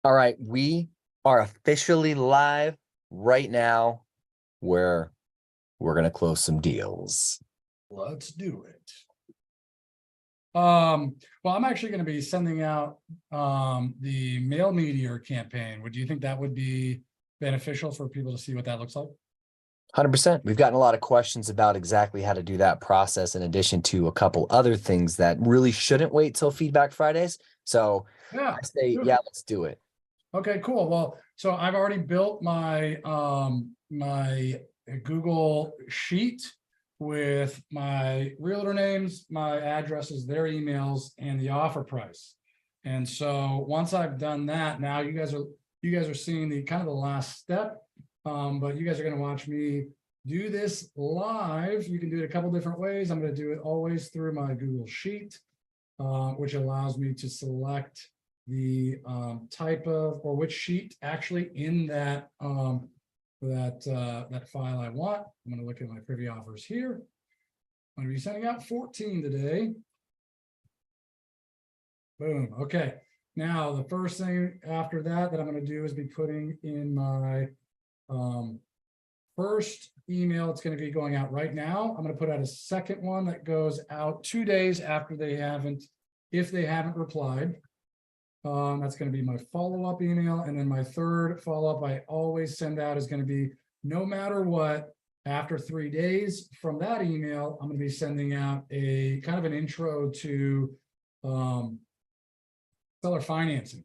All right, we are officially live right now where we're going to close some deals. Let's do it. Well, I'm actually going to be sending out the mail meteor campaign. Would you think that would be beneficial for people to see what that looks like? 100%. We've gotten a lot of questions about exactly how to do that process, in addition to a couple other things that really shouldn't wait till Feedback Fridays. So Yeah, I say, yeah, let's do it. okay, cool. Well, so I've already built my my Google sheet with my realtor names, my addresses, their emails, and the offer price. And so once I've done that, now you guys are seeing the kind of the last step. But you guys are going to watch me do this live. You can do it a couple different ways. I'm going to do it always through my Google Sheet, which allows me to select the type of, or which sheet actually in that that file I want. I'm going to look at my privy offers here. I'm going to be sending out 14 today. Boom. Okay. Now the first thing after that I'm going to do is be putting in my first email. It's going to be going out right now. I'm going to put out a second one that goes out 2 days after if they haven't replied. That's going to be my follow-up email. And then my third follow-up I always send out is going to be, no matter what, after 3 days from that email, I'm going to be sending out a kind of an intro to seller financing.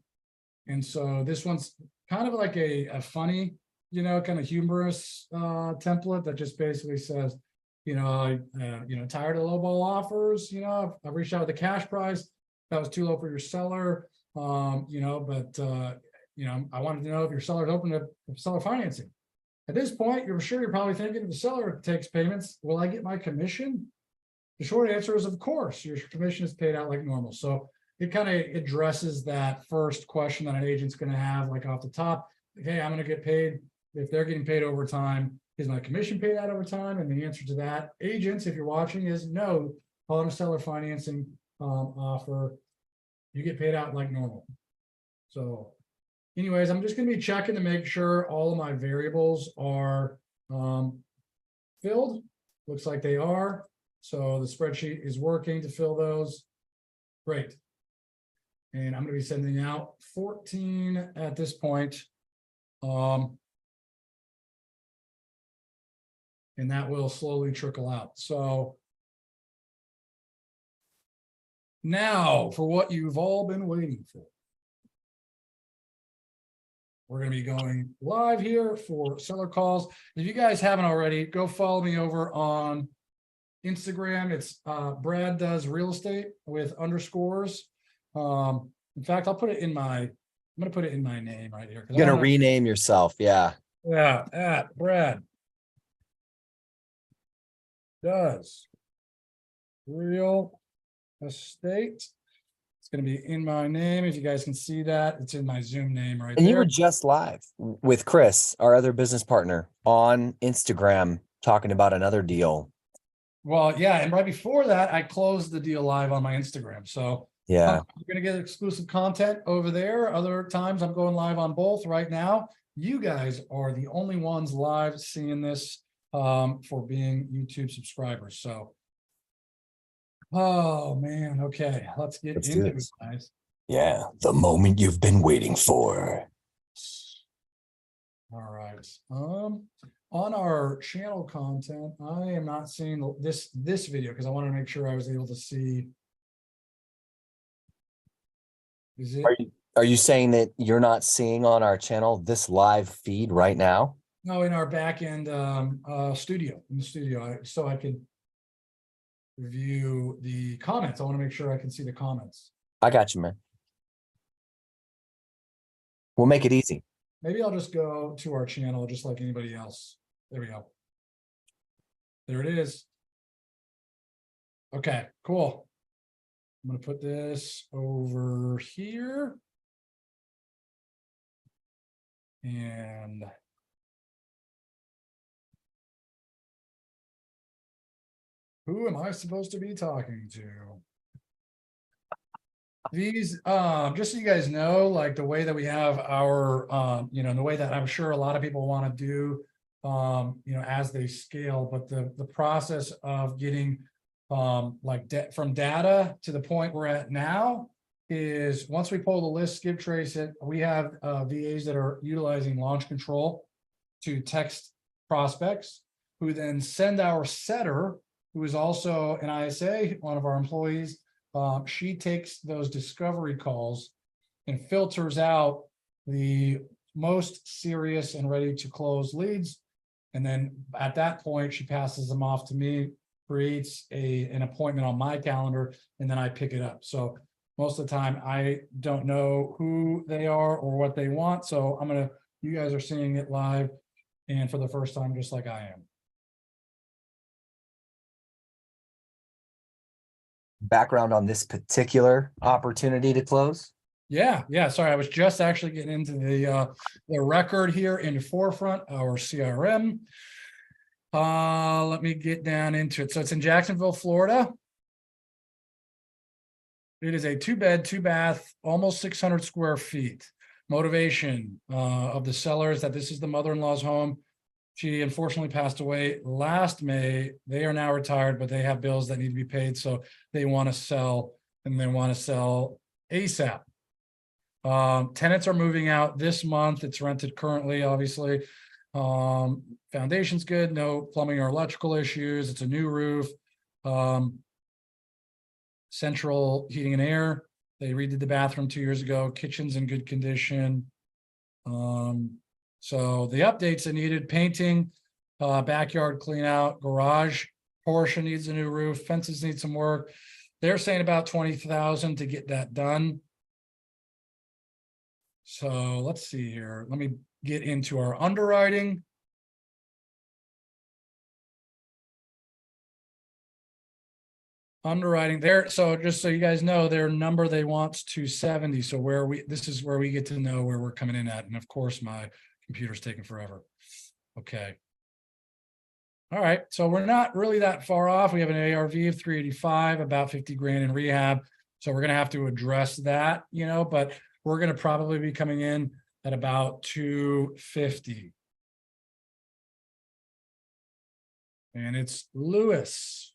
And so this one's kind of like a funny, kind of humorous template that just basically says, tired of lowball offers, I've reached out with the cash price. That was too low for your seller. I wanted to know if your seller is open to seller financing. At this point, you're probably thinking, if the seller takes payments, will I get my commission? The short answer is, of course, your commission is paid out like normal. So it kind of addresses that first question that an agent's going to have, like off the top. Hey, I'm going to get paid. If they're getting paid overtime, is my commission paid out over time? And the answer to that, agents, if you're watching, is no. On a seller financing offer, you get paid out like normal. So anyways, I'm just going to be checking to make sure all of my variables are filled. Looks like they are. So the spreadsheet is working to fill those. Great. And I'm going to be sending out 14 at this point. And that will slowly trickle out. So now for what you've all been waiting for. We're going to be going live here for seller calls. If you guys haven't already, go follow me over on Instagram. It's Brad Does Real Estate with underscores. In fact, I'm going to put it in my name right here. You're going to rename yourself. Yeah. Yeah. At Brad Does Real Estate. It's going to be in my name. If you guys can see that, it's in my Zoom name right there. And you were just live with Chris, our other business partner, on Instagram talking about another deal. Well, yeah. And right before that, I closed the deal live on my Instagram. So yeah, you're going to get exclusive content over there. Other times I'm going live on both. Right now, you guys are the only ones live seeing this for being YouTube subscribers. So, oh man. Okay. Let's get into it, guys. Yeah. The moment you've been waiting for. All right. On our channel content, I am not seeing this video because I want to make sure I was able to see. Is it? Are you saying that you're not seeing on our channel this live feed right now? No, in our back end studio, so I can view the comments. I want to make sure I can see the comments. I got you, man. We'll make it easy. Maybe I'll just go to our channel just like anybody else. There we go. There it is. Okay, cool. I'm going to put this over here. And who am I supposed to be talking to? These, just so you guys know, like the way that we have our, the way that I'm sure a lot of people want to do, as they scale, but the process of getting, from data to the point we're at now is once we pull the list, skip trace it, we have, VAs that are utilizing launch control to text prospects, who then send our setter, who is also an ISA, one of our employees. She takes those discovery calls and filters out the most serious and ready to close leads. And then at that point, she passes them off to me, creates an appointment on my calendar, and then I pick it up. So most of the time, I don't know who they are or what they want. So you guys are seeing it live and for the first time, just like I am. Background on this particular opportunity to close? Yeah. Sorry, I was just actually getting into the record here in Forefront, our CRM. Let me get down into it. So it's in Jacksonville, Florida. It is a 2-bed, 2-bath, almost 600 square feet. Motivation of the seller is that this is the mother-in-law's home. She unfortunately passed away last May. They are now retired, but they have bills that need to be paid. So they want to sell, and they want to sell ASAP. Tenants are moving out this month. It's rented currently, obviously. Foundation's good, no plumbing or electrical issues. It's a new roof. Central heating and air. They redid the bathroom 2 years ago. Kitchen's in good condition. So the updates that needed: painting, backyard clean out, garage portion needs a new roof, fences need some work. They're saying about 20,000 to get that done. So let's see here. Let me get into our underwriting. Underwriting there. So just so you guys know, their number they want's 270. So this is where we get to know where we're coming in at. And of course, my computer's taking forever. Okay. All right. So we're not really that far off. We have an ARV of 385, about 50 grand in rehab. So we're going to have to address that, but we're going to probably be coming in at about 250. And it's Lewis.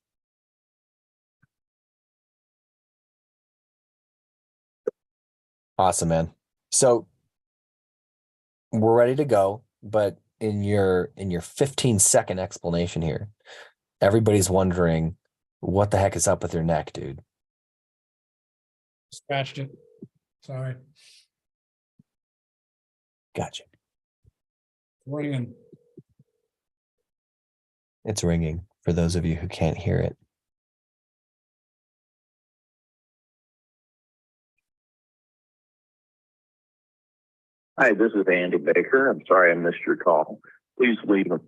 Awesome, man. So we're ready to go, but in your 15-second explanation here, everybody's wondering what the heck is up with your neck, dude. Scratched it. Sorry. Gotcha. Ringing. It's ringing for those of you who can't hear it. Hi, this is Andy Baker. I'm sorry I missed your call. Please leave a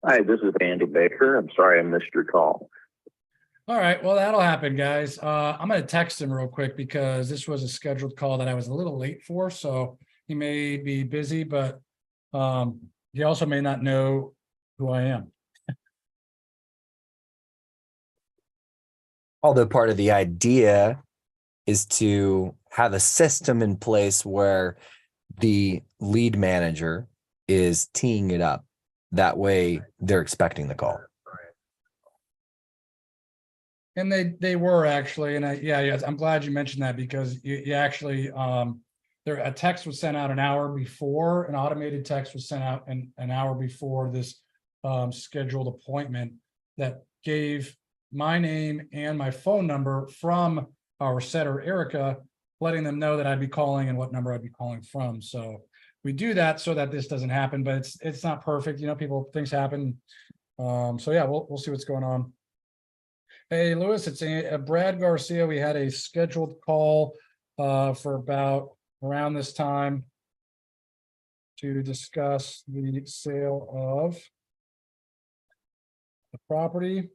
Hi, this is Andy Baker. I'm sorry I missed your call. All right, well, that'll happen, guys. I'm going to text him real quick because this was a scheduled call that I was a little late for. So he may be busy, but he also may not know who I am. Although part of the idea is to have a system in place where the lead manager is teeing it up. That way they're expecting the call. And they were actually, and I'm glad you mentioned that because you actually, a text was sent out an hour before, an automated text was sent out an hour before this scheduled appointment that gave my name and my phone number from our setter, Erica, letting them know that I'd be calling and what number I'd be calling from. So we do that so that this doesn't happen, but it's not perfect. Things happen. So yeah, we'll see what's going on. Hey, Louis, it's Brad Garcia. We had a scheduled call for about around this time to discuss the sale of the property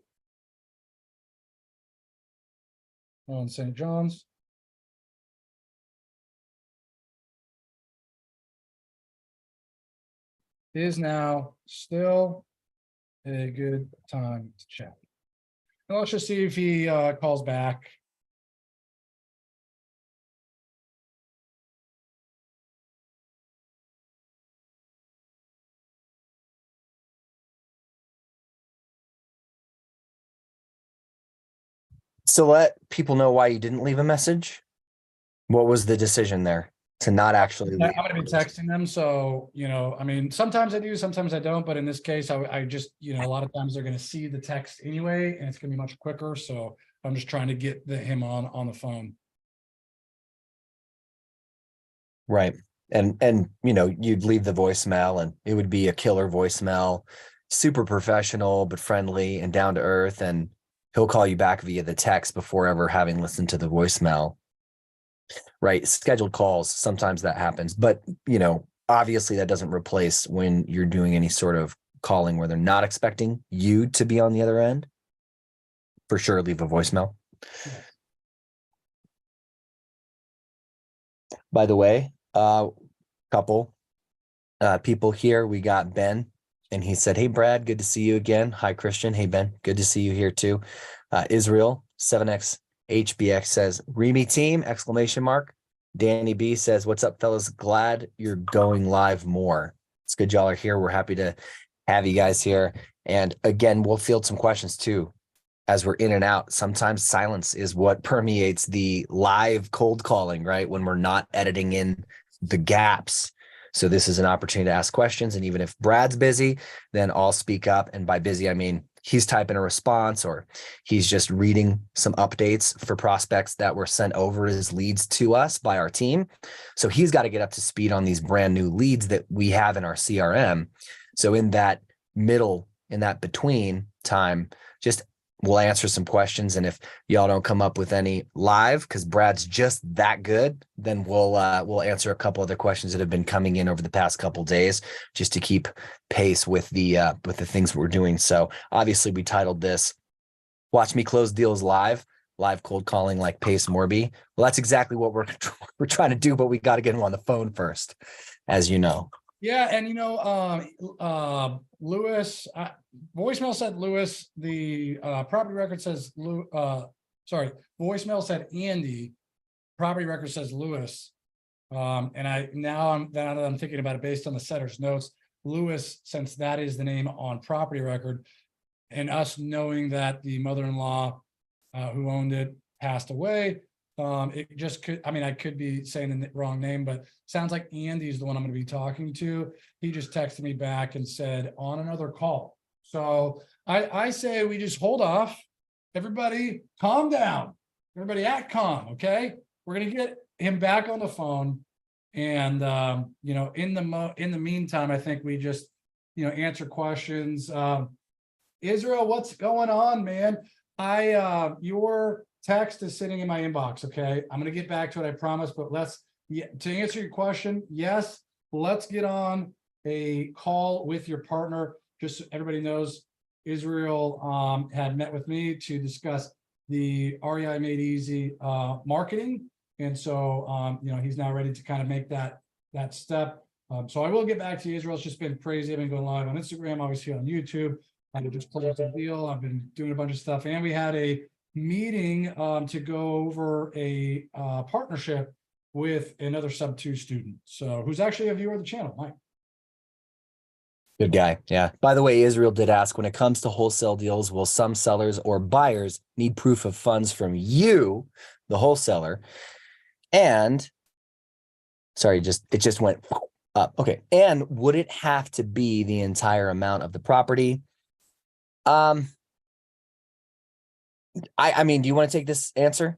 on St. John's. Is now still a good time to chat. Well, let's just see if he calls back. So let people know why you didn't leave a message. What was the decision there to not actually I'm leave? gonna be texting them, so I mean, sometimes I do, sometimes I don't. But in this case, I just a lot of times they're gonna see the text anyway, and it's gonna be much quicker. So I'm just trying to get him on the phone. Right. And you'd leave the voicemail and it would be a killer voicemail, super professional but friendly and down to earth, and he'll call you back via the text before ever having listened to the voicemail. Right. Scheduled calls, sometimes that happens, but obviously that doesn't replace when you're doing any sort of calling where they're not expecting you to be on the other end. For sure, leave a voicemail. Yeah. By the way, couple people here. We got Ben, and he said, "Hey Brad, good to see you again." Hi Christian. Hey Ben, good to see you here too. Israel 7X HBX says, "Remy team!" exclamation mark. Danny B says, "What's up, fellas? Glad you're going live more. It's good y'all are here. We're happy to have you guys here. And again, we'll field some questions too as we're in and out. Sometimes silence is what permeates the live cold calling, right? When we're not editing in the gaps. So this is an opportunity to ask questions. And even if Brad's busy, then I'll speak up. And by busy, I mean he's typing a response or he's just reading some updates for prospects that were sent over as leads to us by our team. So he's got to get up to speed on these brand new leads that we have in our CRM. So in that between time, just we'll answer some questions. And if y'all don't come up with any live, because Brad's just that good, then we'll answer a couple other questions that have been coming in over the past couple days, just to keep pace with the things we're doing. So obviously we titled this "Watch Me Close Deals Live Cold Calling Like Pace Morby." Well, that's exactly what we're trying to do, but we got to get him on the phone first, as you know. Yeah, and Lewis, voicemail said Lewis. The property record says voicemail said Andy. Property record says Lewis. And now that I'm thinking about it based on the setter's notes, Lewis, since that is the name on property record, and us knowing that the mother-in-law who owned it passed away. It just could, I mean, I could be saying the wrong name, but sounds like Andy's the one I'm going to be talking to. He just texted me back and said on another call. So I say we just hold off. Everybody calm down. Everybody act calm. Okay. We're going to get him back on the phone. And, in the meantime, I think we just, answer questions. Israel, what's going on, man? Your text is sitting in my inbox. Okay. I'm going to get back to it. I promise, but to answer your question, yes, let's get on a call with your partner. Just so everybody knows, Israel had met with me to discuss the REI Made Easy marketing. And so, he's now ready to kind of make that step. So I will get back to you, Israel. It's just been crazy. I've been going live on Instagram, obviously on YouTube. I just closed a deal. I've been doing a bunch of stuff, and we had a meeting to go over a partnership with another sub-2 student. So who's actually a viewer of the channel, Mike. Good guy. Yeah. By the way, Israel did ask, when it comes to wholesale deals, will some sellers or buyers need proof of funds from you, the wholesaler? And sorry, it just went up. Okay. And would it have to be the entire amount of the property? I mean, do you want to take this answer?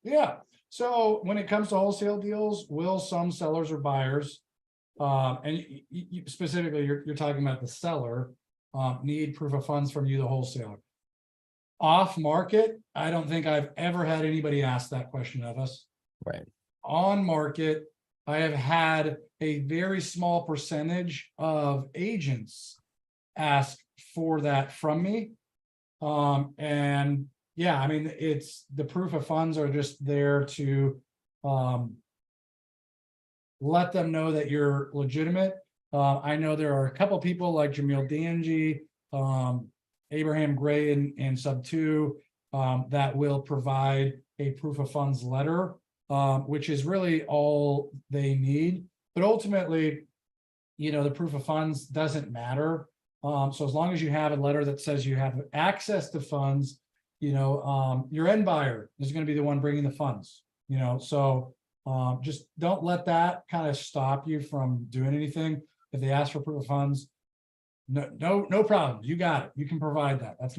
Yeah. So when it comes to wholesale deals, will some sellers or buyers, and specifically you're talking about the seller, need proof of funds from you, the wholesaler? Off market, I don't think I've ever had anybody ask that question of us. Right. On market, I have had a very small percentage of agents ask for that from me. And yeah, I mean, it's the proof of funds are just there to let them know that you're legitimate. I know there are a couple people like Jamil Danji, Abraham Gray and Sub 2 that will provide a proof of funds letter, which is really all they need. But ultimately, you know, the proof of funds doesn't matter. So as long as you have a letter that says you have access to funds, you know, your end buyer is going to be the one bringing the funds, you know, so just don't let that kind of stop you from doing anything. If they ask for proof of funds, no problem. You got it. You can provide that. That's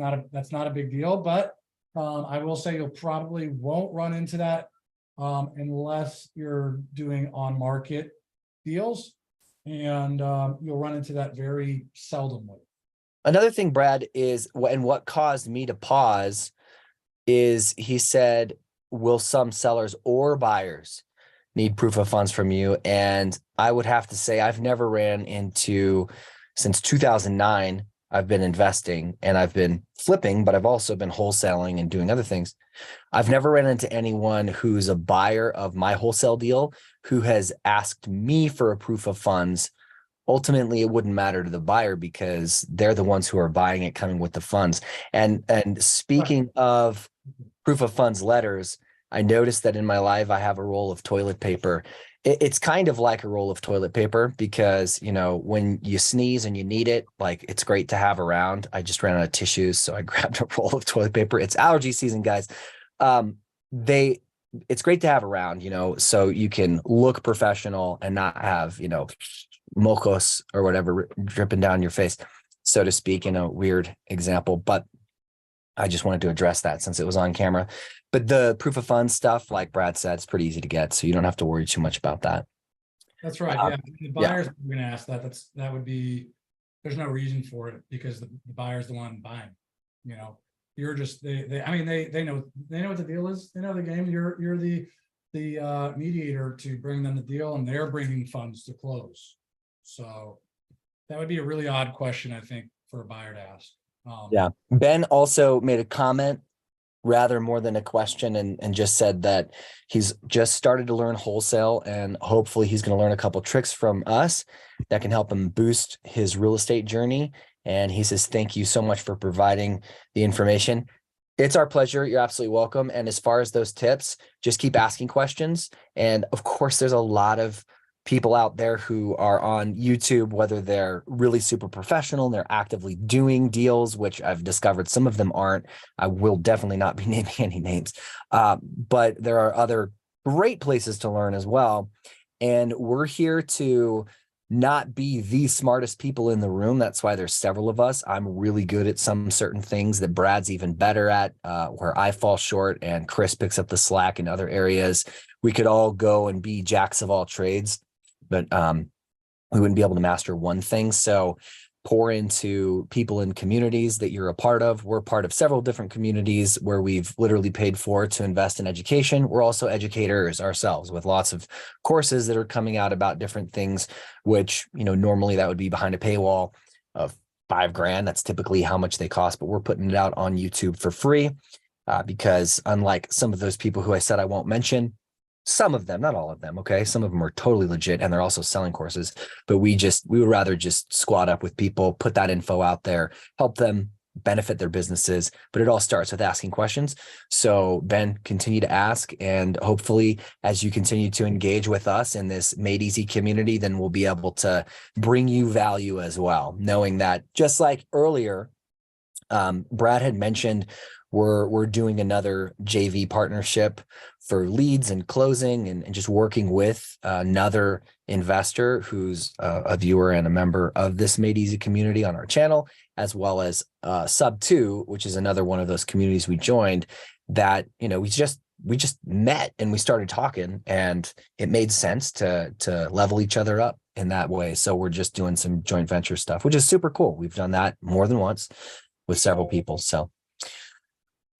not a big deal. But I will say you'll probably won't run into that unless you're doing on market deals, and you'll run into that very seldomly. Another thing, Brad, is and what caused me to pause is he said, will some sellers or buyers need proof of funds from you? And I would have to say I've never ran into, since 2009, I've been investing and I've been flipping, but I've also been wholesaling and doing other things. I've never ran into anyone who's a buyer of my wholesale deal who has asked me for a proof of funds. Ultimately, it wouldn't matter to the buyer because they're the ones who are buying it, coming with the funds. And speaking of proof of funds letters, I noticed that in my life, I have a roll of toilet paper. It's kind of like a roll of toilet paper because, you know, when you sneeze and you need it, like it's great to have around. I just ran out of tissues, so I grabbed a roll of toilet paper. It's allergy season, guys. It's great to have around, you know, so you can look professional and not have, you know, mocos or whatever dripping down your face, so to speak, in a weird example. But I just wanted to address that since it was on camera. But the proof of funds stuff, like Brad said, it's pretty easy to get, so you don't have to worry too much about that. That's right. Yeah, the buyers are going to ask that. That would be, there's no reason for it because the buyer's the one buying. You know, you're just I mean they know what the deal is. They know the game. You're the mediator to bring them the deal, and they're bringing funds to close. So that would be a really odd question, I think, for a buyer to ask. Yeah. Ben also made a comment, rather more than a question, and just said that he's just started to learn wholesale, and hopefully he's going to learn a couple tricks from us that can help him boost his real estate journey. And he says, thank you so much for providing the information. It's our pleasure. You're absolutely welcome. And as far as those tips, just keep asking questions. And of course, there's a lot of people out there who are on YouTube, whether they're really super professional and they're actively doing deals, which I've discovered some of them aren't. I will definitely not be naming any names, but there are other great places to learn as well. And we're here to not be the smartest people in the room. That's why there's several of us. I'm really good at some certain things that Brad's even better at, where I fall short and Chris picks up the slack in other areas. We could all go and be jacks of all trades, but we wouldn't be able to master one thing. So pour into people in communities that you're a part of. We're part of several different communities where we've literally paid for to invest in education. We're also educators ourselves with lots of courses that are coming out about different things, which, you know, normally that would be behind a paywall of $5,000. That's typically how much they cost, but we're putting it out on YouTube for free because unlike some of those people who I said I won't mention, some of them, not all of them, okay? Some of them are totally legit and they're also selling courses, but we would rather just squat up with people, put that info out there, help them benefit their businesses, but it all starts with asking questions. So Ben, continue to ask, and hopefully as you continue to engage with us in this Made Easy community, then we'll be able to bring you value as well, knowing that just like earlier, Brad had mentioned we're doing another JV partnership for leads and closing and just working with another investor who's a viewer and a member of this Made Easy community on our channel, as well as Sub 2, which is another one of those communities we joined that, you know, we just met and we started talking, and it made sense to level each other up in that way. So we're just doing some joint venture stuff, which is super cool. We've done that more than once with several people. So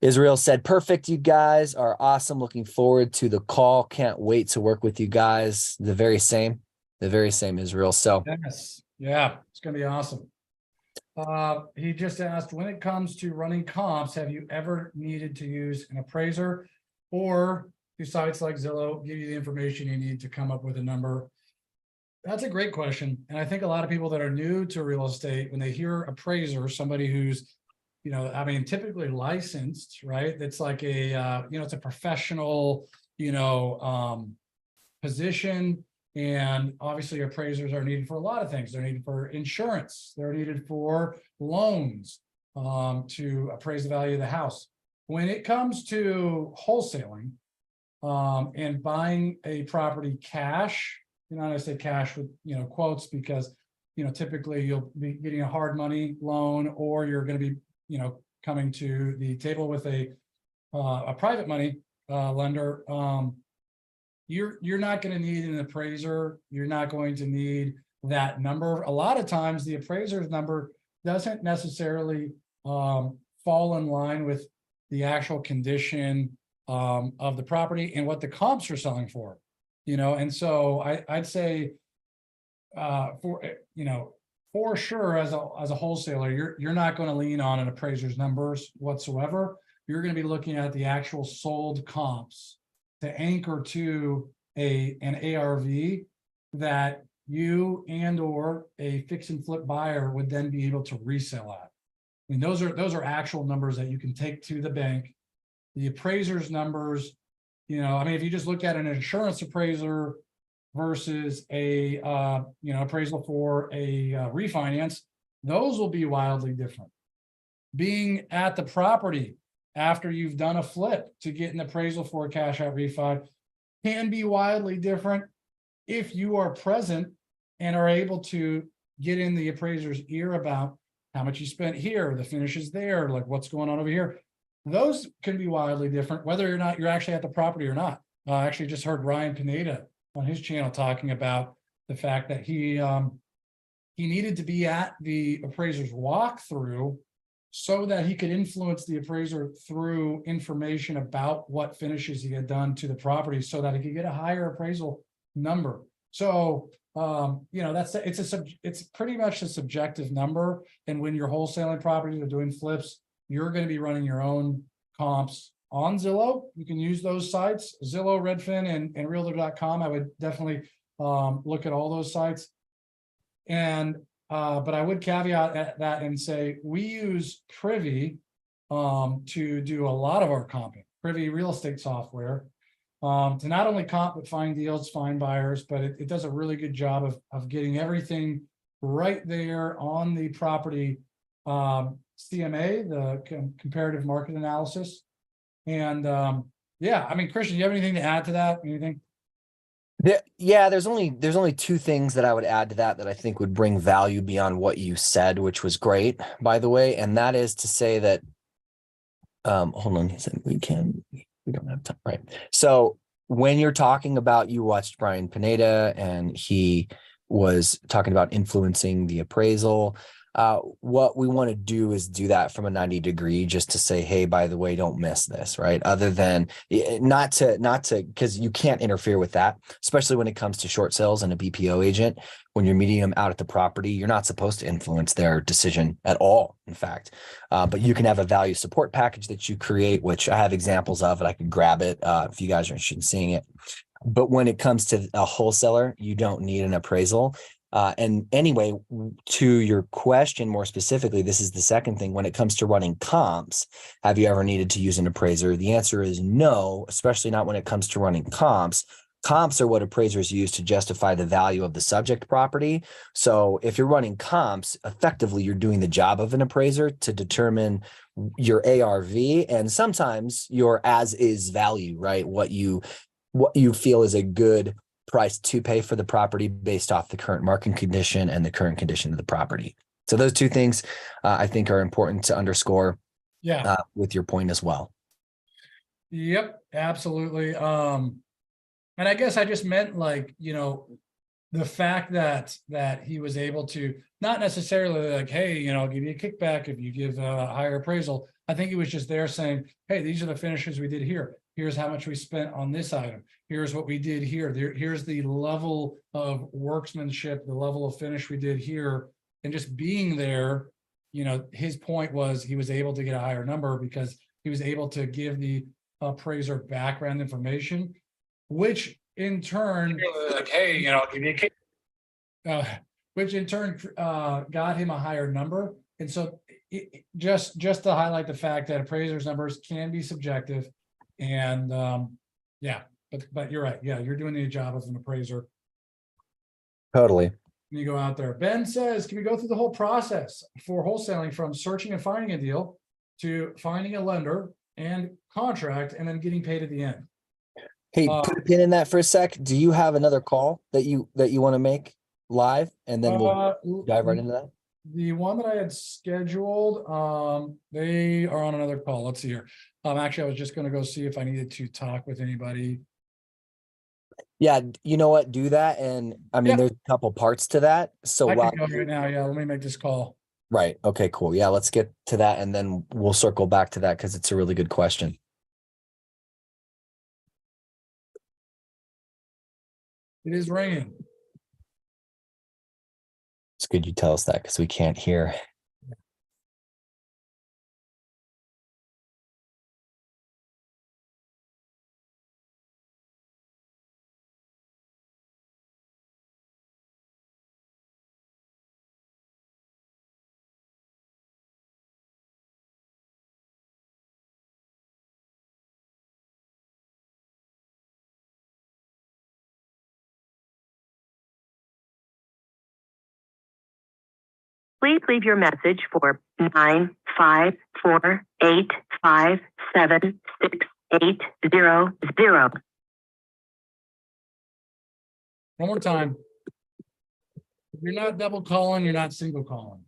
Israel said, perfect. You guys are awesome. Looking forward to the call. Can't wait to work with you guys. The very same, Israel. So Yes, yeah, it's gonna be awesome. He just asked, when it comes to running comps, have you ever needed to use an appraiser, or do sites like Zillow give you the information you need to come up with a number? That's a great question. And I think a lot of people that are new to real estate, when they hear appraiser, somebody who's, I mean, typically licensed, right? That's like a, it's a professional, position. And obviously appraisers are needed for a lot of things. They're needed for insurance. They're needed for loans, to appraise the value of the house. When it comes to wholesaling, and buying a property cash, and I say cash with, quotes, because, typically you'll be getting a hard money loan, or you're going to be, coming to the table with a private money lender. You're not going to need an appraiser. You're not going to need that number. A lot of times the appraiser's number doesn't necessarily fall in line with the actual condition of the property and what the comps are selling for, and so I'd say for sure, as a wholesaler, you're not going to lean on an appraiser's numbers whatsoever. You're going to be looking at the actual sold comps to anchor to an ARV that you and or a fix and flip buyer would then be able to resell at. I mean, those are actual numbers that you can take to the bank. The appraiser's numbers, I mean, if you just look at an insurance appraiser versus a appraisal for a refinance, those will be wildly different. Being at the property after you've done a flip to get an appraisal for a cash out refi can be wildly different if you are present and are able to get in the appraiser's ear about how much you spent here, the finishes there, like what's going on over here. Those can be wildly different, whether or not you're actually at the property or not. I actually just heard Ryan Pineda on his channel talking about the fact that he needed to be at the appraiser's walkthrough so that he could influence the appraiser through information about what finishes he had done to the property, so that he could get a higher appraisal number. So it's pretty much a subjective number. And when you're wholesaling properties or doing flips, you're going to be running your own comps on Zillow. You can use those sites, Zillow, Redfin, and Realtor.com. I would definitely look at all those sites. And but I would caveat that and say we use Privy to do a lot of our comping. Privy real estate software to not only comp but find deals, find buyers, but it does a really good job of getting everything right there on the property CMA, the comparative market analysis. And yeah, I mean, Christian, you have anything to add to that? Anything? Yeah, there's only two things that I would add to that I think would bring value beyond what you said, which was great, by the way. And that is to say that, hold on, he said we don't have time, right? So when you're talking about, you watched Brian Pineda and he was talking about influencing the appraisal. What we want to do is do that from a 90-degree, just to say, hey, by the way, don't miss this, right? Other than not to, because you can't interfere with that, especially when it comes to short sales and a BPO agent. When you're meeting them out at the property, you're not supposed to influence their decision at all, in fact. But you can have a value support package that you create, which I have examples of, and I could grab it if you guys are interested in seeing it. But when it comes to a wholesaler, you don't need an appraisal. And anyway, to your question more specifically, this is the second thing. When it comes to running comps, have you ever needed to use an appraiser? The answer is no, especially not when it comes to running comps. Comps are what appraisers use to justify the value of the subject property. So if you're running comps, effectively, you're doing the job of an appraiser to determine your ARV and sometimes your as-is value, right? What you feel is a good price to pay for the property based off the current market condition and the current condition of the property. So those two things I think are important to underscore. Yeah. With your point as well. Yep, absolutely. And I guess I just meant the fact that he was able to not necessarily like, hey, I'll give you a kickback if you give a higher appraisal, I think he was just there saying, hey, these are the finishes we did here. Here's how much we spent on this item. Here's what we did here. Here's the level of workmanship, the level of finish we did here. And just being there, his point was he was able to get a higher number because he was able to give the appraiser background information, which in turn, like, hey, give me a kick. Which in turn got him a higher number. And so just to highlight the fact that appraisers' numbers can be subjective. And yeah, but you're right. Yeah, you're doing the job as an appraiser. Totally. You go out there. Ben says, can we go through the whole process for wholesaling from searching and finding a deal to finding a lender and contract and then getting paid at the end? Hey, put a pin in that for a sec. Do you have another call that you want to make live, and then we'll dive right into that? The one that I had scheduled, they are on another call. Let's see here. Actually, I was just going to go see if I needed to talk with anybody. Yeah, you know what? Do that, and I mean, there's a couple parts to that. So I can go right now. Yeah, let me make this call. Right. Okay. Cool. Yeah, let's get to that, and then we'll circle back to that because it's a really good question. It is ringing. It's good you tell us that because we can't hear. Please leave your message for 954-857-6800. One more time. If you're not double calling, you're not single calling.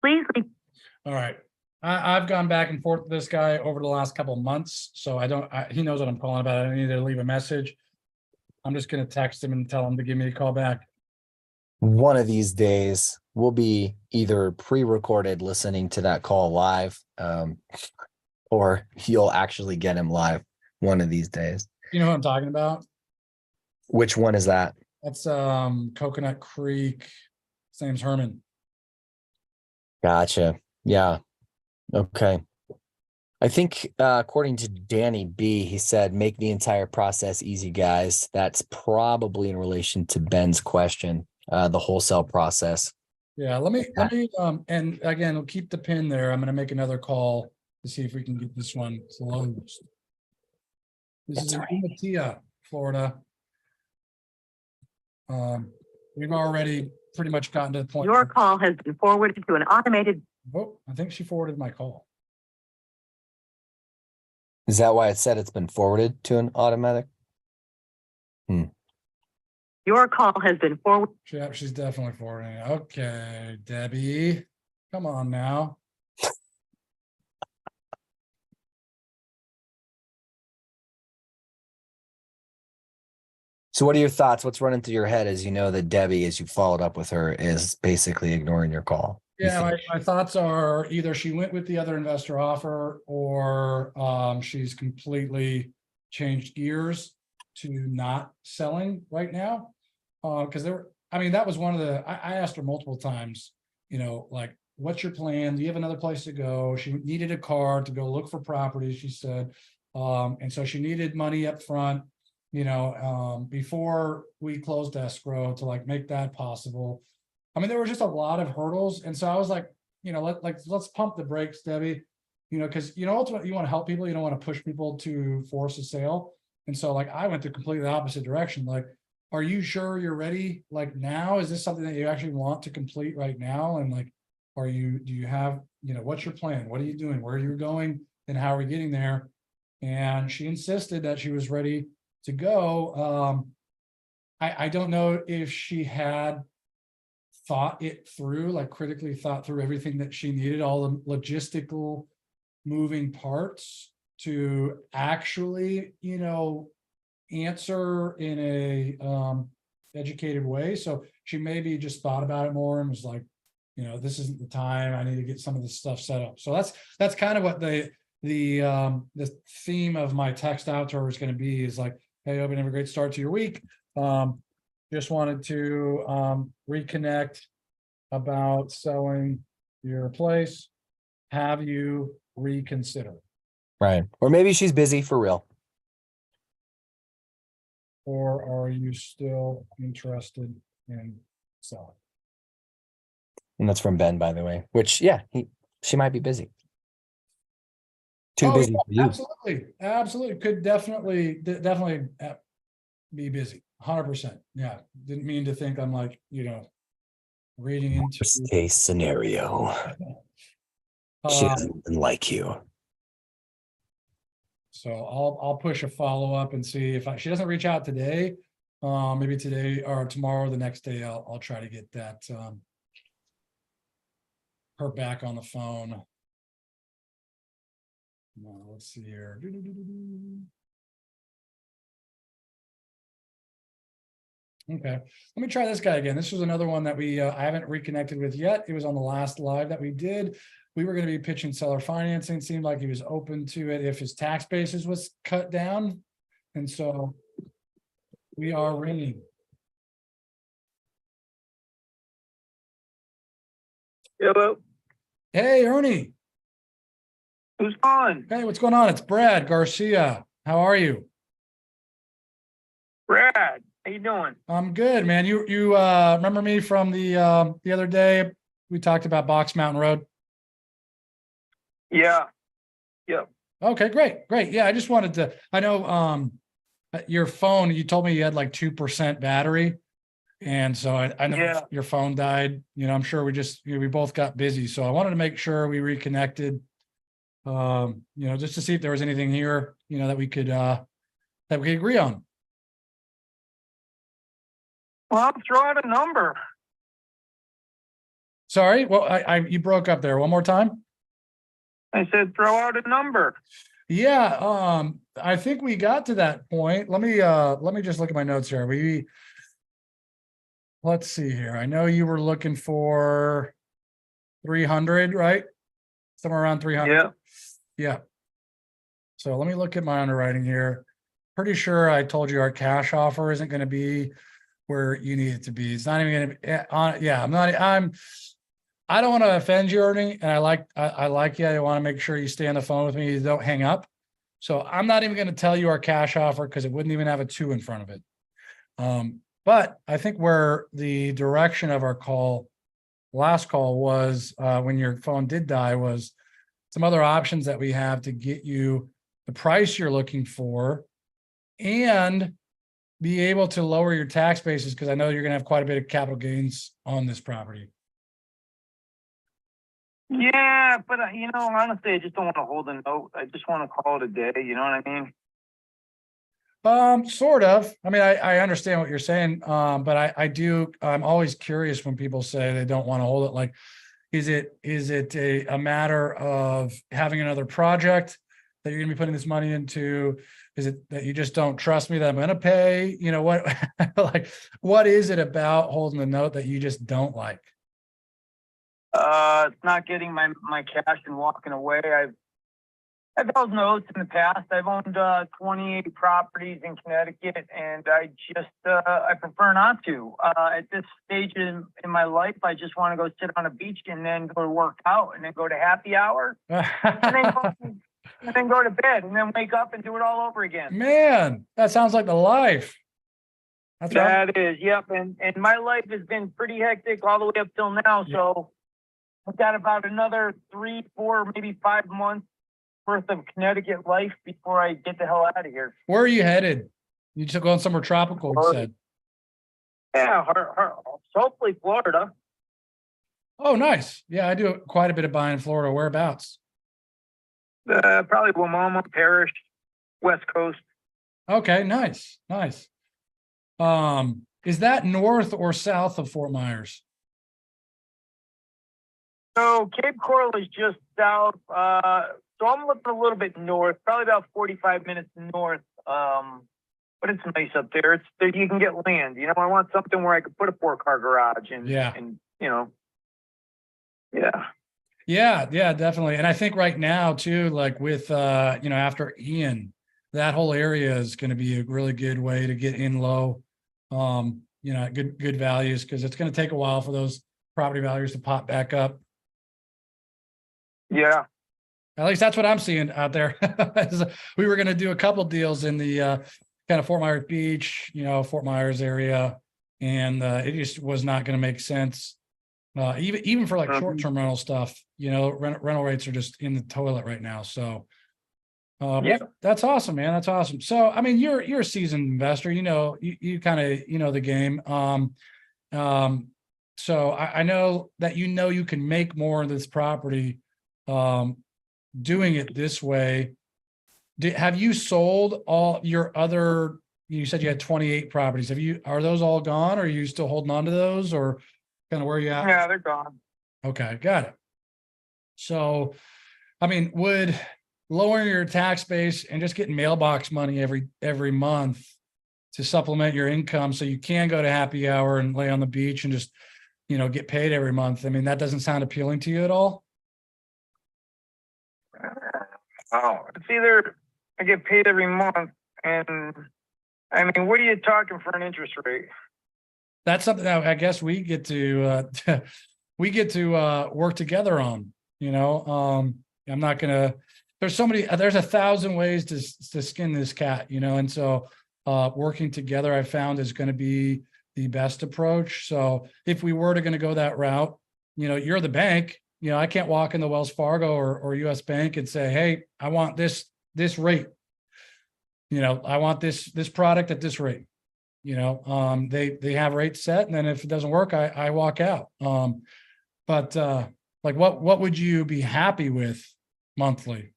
Please leave. All right. I've gone back and forth with this guy over the last couple of months, so he knows what I'm calling about. I need to leave a message. I'm just going to text him and tell him to give me a call back. One of these days, we'll be either pre-recorded listening to that call live, or you'll actually get him live one of these days. You know what I'm talking about? Which one is that? That's Coconut Creek. His name's Herman. Gotcha. Yeah. Okay. I think according to Danny B, he said, make the entire process easy, guys. That's probably in relation to Ben's question, the wholesale process. Yeah, let me, and again, we'll keep the pin there. I'm going to make another call to see if we can get this one closed. This is in Umatilla, Florida. We've already pretty much gotten to the point. Your call has been forwarded to an automated. Oh, I think she forwarded my call. Is that why it said it's been forwarded to an automatic? Your call has been forwarded. Yeah, she's definitely forwarding it. Okay, Debbie, come on now. So what are your thoughts? What's running through your head as you know that Debbie, as you followed up with her, is basically ignoring your call? Yeah, my thoughts are either she went with the other investor offer or she's completely changed gears to not selling right now. Because that was one of the, I asked her multiple times, like, what's your plan? Do you have another place to go? She needed a car to go look for properties, she said. And so she needed money up front, before we closed escrow to like make that possible. I mean, there were just a lot of hurdles. And so I was like, let's pump the brakes, Debbie, because, ultimately you want to help people. You don't want to push people to force a sale. And so like, I went the completely opposite direction. Like, are you sure you're ready? Like now, is this something that you actually want to complete right now? And like, do you have, what's your plan? What are you doing? Where are you going? And how are we getting there? And she insisted that she was ready to go. I don't know if she had thought it through, like critically thought through everything that she needed, all the logistical moving parts to actually, answer in a educated way. So she maybe just thought about it more and was like, this isn't the time. I need to get some of this stuff set up. So that's kind of what the theme of my text out to her is going to be, is like, hey, hope you have a great start to your week. Just wanted to reconnect about selling your place. Have you reconsider? Right. Or maybe she's busy for real. Or are you still interested in selling? And that's from Ben, by the way, which, yeah, she might be busy. Too busy for you. Absolutely. Could definitely be busy. 100%. Yeah. Didn't mean to think I'm like, reading into Worst case scenario. She doesn't even like you. So I'll push a follow-up and see if she doesn't reach out today, maybe today or tomorrow or the next day, I'll try to get that her back on the phone. Let's see here. Okay, let me try this guy again. This was another one that I haven't reconnected with yet. It was on the last live that we did. We were going to be pitching seller financing. Seemed like he was open to it if his tax basis was cut down. And so we are ringing. Hello. Hey, Ernie. Who's on? Hey, what's going on? It's Brad Garcia. How are you? Brad. How you doing? I'm good, man. You remember me from the other day? We talked about Box Mountain Road. Yeah. Yep. Okay, great. Yeah, I just wanted to. I know your phone. You told me you had like 2% battery, and so I know your phone died. I'm sure we both got busy. So I wanted to make sure we reconnected. Just to see if there was anything here, that we could agree on. Well, throw out a number. Sorry, well, you broke up there. One more time. I said, throw out a number. Yeah, I think we got to that point. Let me just look at my notes here. Let's see here. I know you were looking for 300, right? Somewhere around 300. Yeah. Yeah. So let me look at my underwriting here. Pretty sure I told you our cash offer isn't going to be where you need it to be. It's not even going to be on. I don't want to offend you, Ernie, and I like you. I want to make sure you stay on the phone with me. You don't hang up. So I'm not even going to tell you our cash offer because it wouldn't even have a 2 in front of it. But I think where the direction of our last call was when your phone did die was some other options that we have to get you the price you're looking for and be able to lower your tax basis, because I know you're going to have quite a bit of capital gains on this property. Yeah, but honestly, I just don't want to hold a note. I just want to call it a day. You know what I mean? Sort of. I mean, I understand what you're saying, but I'm always curious when people say they don't want to hold it. Like, is it a matter of having another project that you're going to be putting this money into? Is it that you just don't trust me that I'm going to pay? What, like, what is it about holding the note that you just don't like? It's not getting my cash and walking away. I've held notes in the past. I've owned 28 properties in Connecticut, and I prefer not to. At this stage in my life, I just want to go sit on a beach and then go to work out and then go to happy hour and then go to bed and then wake up and do it all over again. Man, that sounds like the life. That is, yep. And my life has been pretty hectic all the way up till now. Yeah. So I've got about another 3, 4, maybe 5 months worth of Connecticut life before I get the hell out of here. Where are you headed? You took on somewhere tropical, you said. Yeah, hopefully Florida. Oh, nice. Yeah, I do quite a bit of buying in Florida. Whereabouts? Probably Wamama Parish, West Coast. Okay, nice, nice. Is that north or south of Fort Myers? So Cape Coral is just south. So I'm looking a little bit north, probably about 45 minutes north. But it's nice up there. It's there, you can get land. You know, I want something where I could put a 4-car garage and Yeah. and you know, yeah. Yeah, definitely. And I think right now too, like with after Ian, that whole area is going to be a really good way to get in low, good values, because it's going to take a while for those property values to pop back up. Yeah. At least that's what I'm seeing out there. We were going to do a couple deals in the kind of Fort Myers Beach, Fort Myers area, and it just was not going to make sense. Even for like short-term rental stuff, rental rates are just in the toilet right now. So Yeah. that's awesome, man. That's awesome. So, I mean, you're a seasoned investor, you kind of, the game. So I know that, you can make more of this property, doing it this way. Have you sold all your other, you said you had 28 properties. Are those all gone? Or are you still holding on to those, or kind of where you at? Yeah, they're gone. Okay, got it. So, I mean, would lowering your tax base and just getting mailbox money every month to supplement your income so you can go to happy hour and lay on the beach and just, get paid every month, I mean, that doesn't sound appealing to you at all? Oh, it's either I get paid every month, and I mean, what are you talking for an interest rate? That's something that I guess we get to work together on. I'm not gonna. There's 1,000 ways to skin this cat, and so working together, I found, is going to be the best approach. So if we were going to go that route, you're the bank. I can't walk into Wells Fargo or US Bank and say, hey, I want this rate. I want this product at this rate. They have rates set, and then if it doesn't work, I walk out. But like what would you be happy with monthly?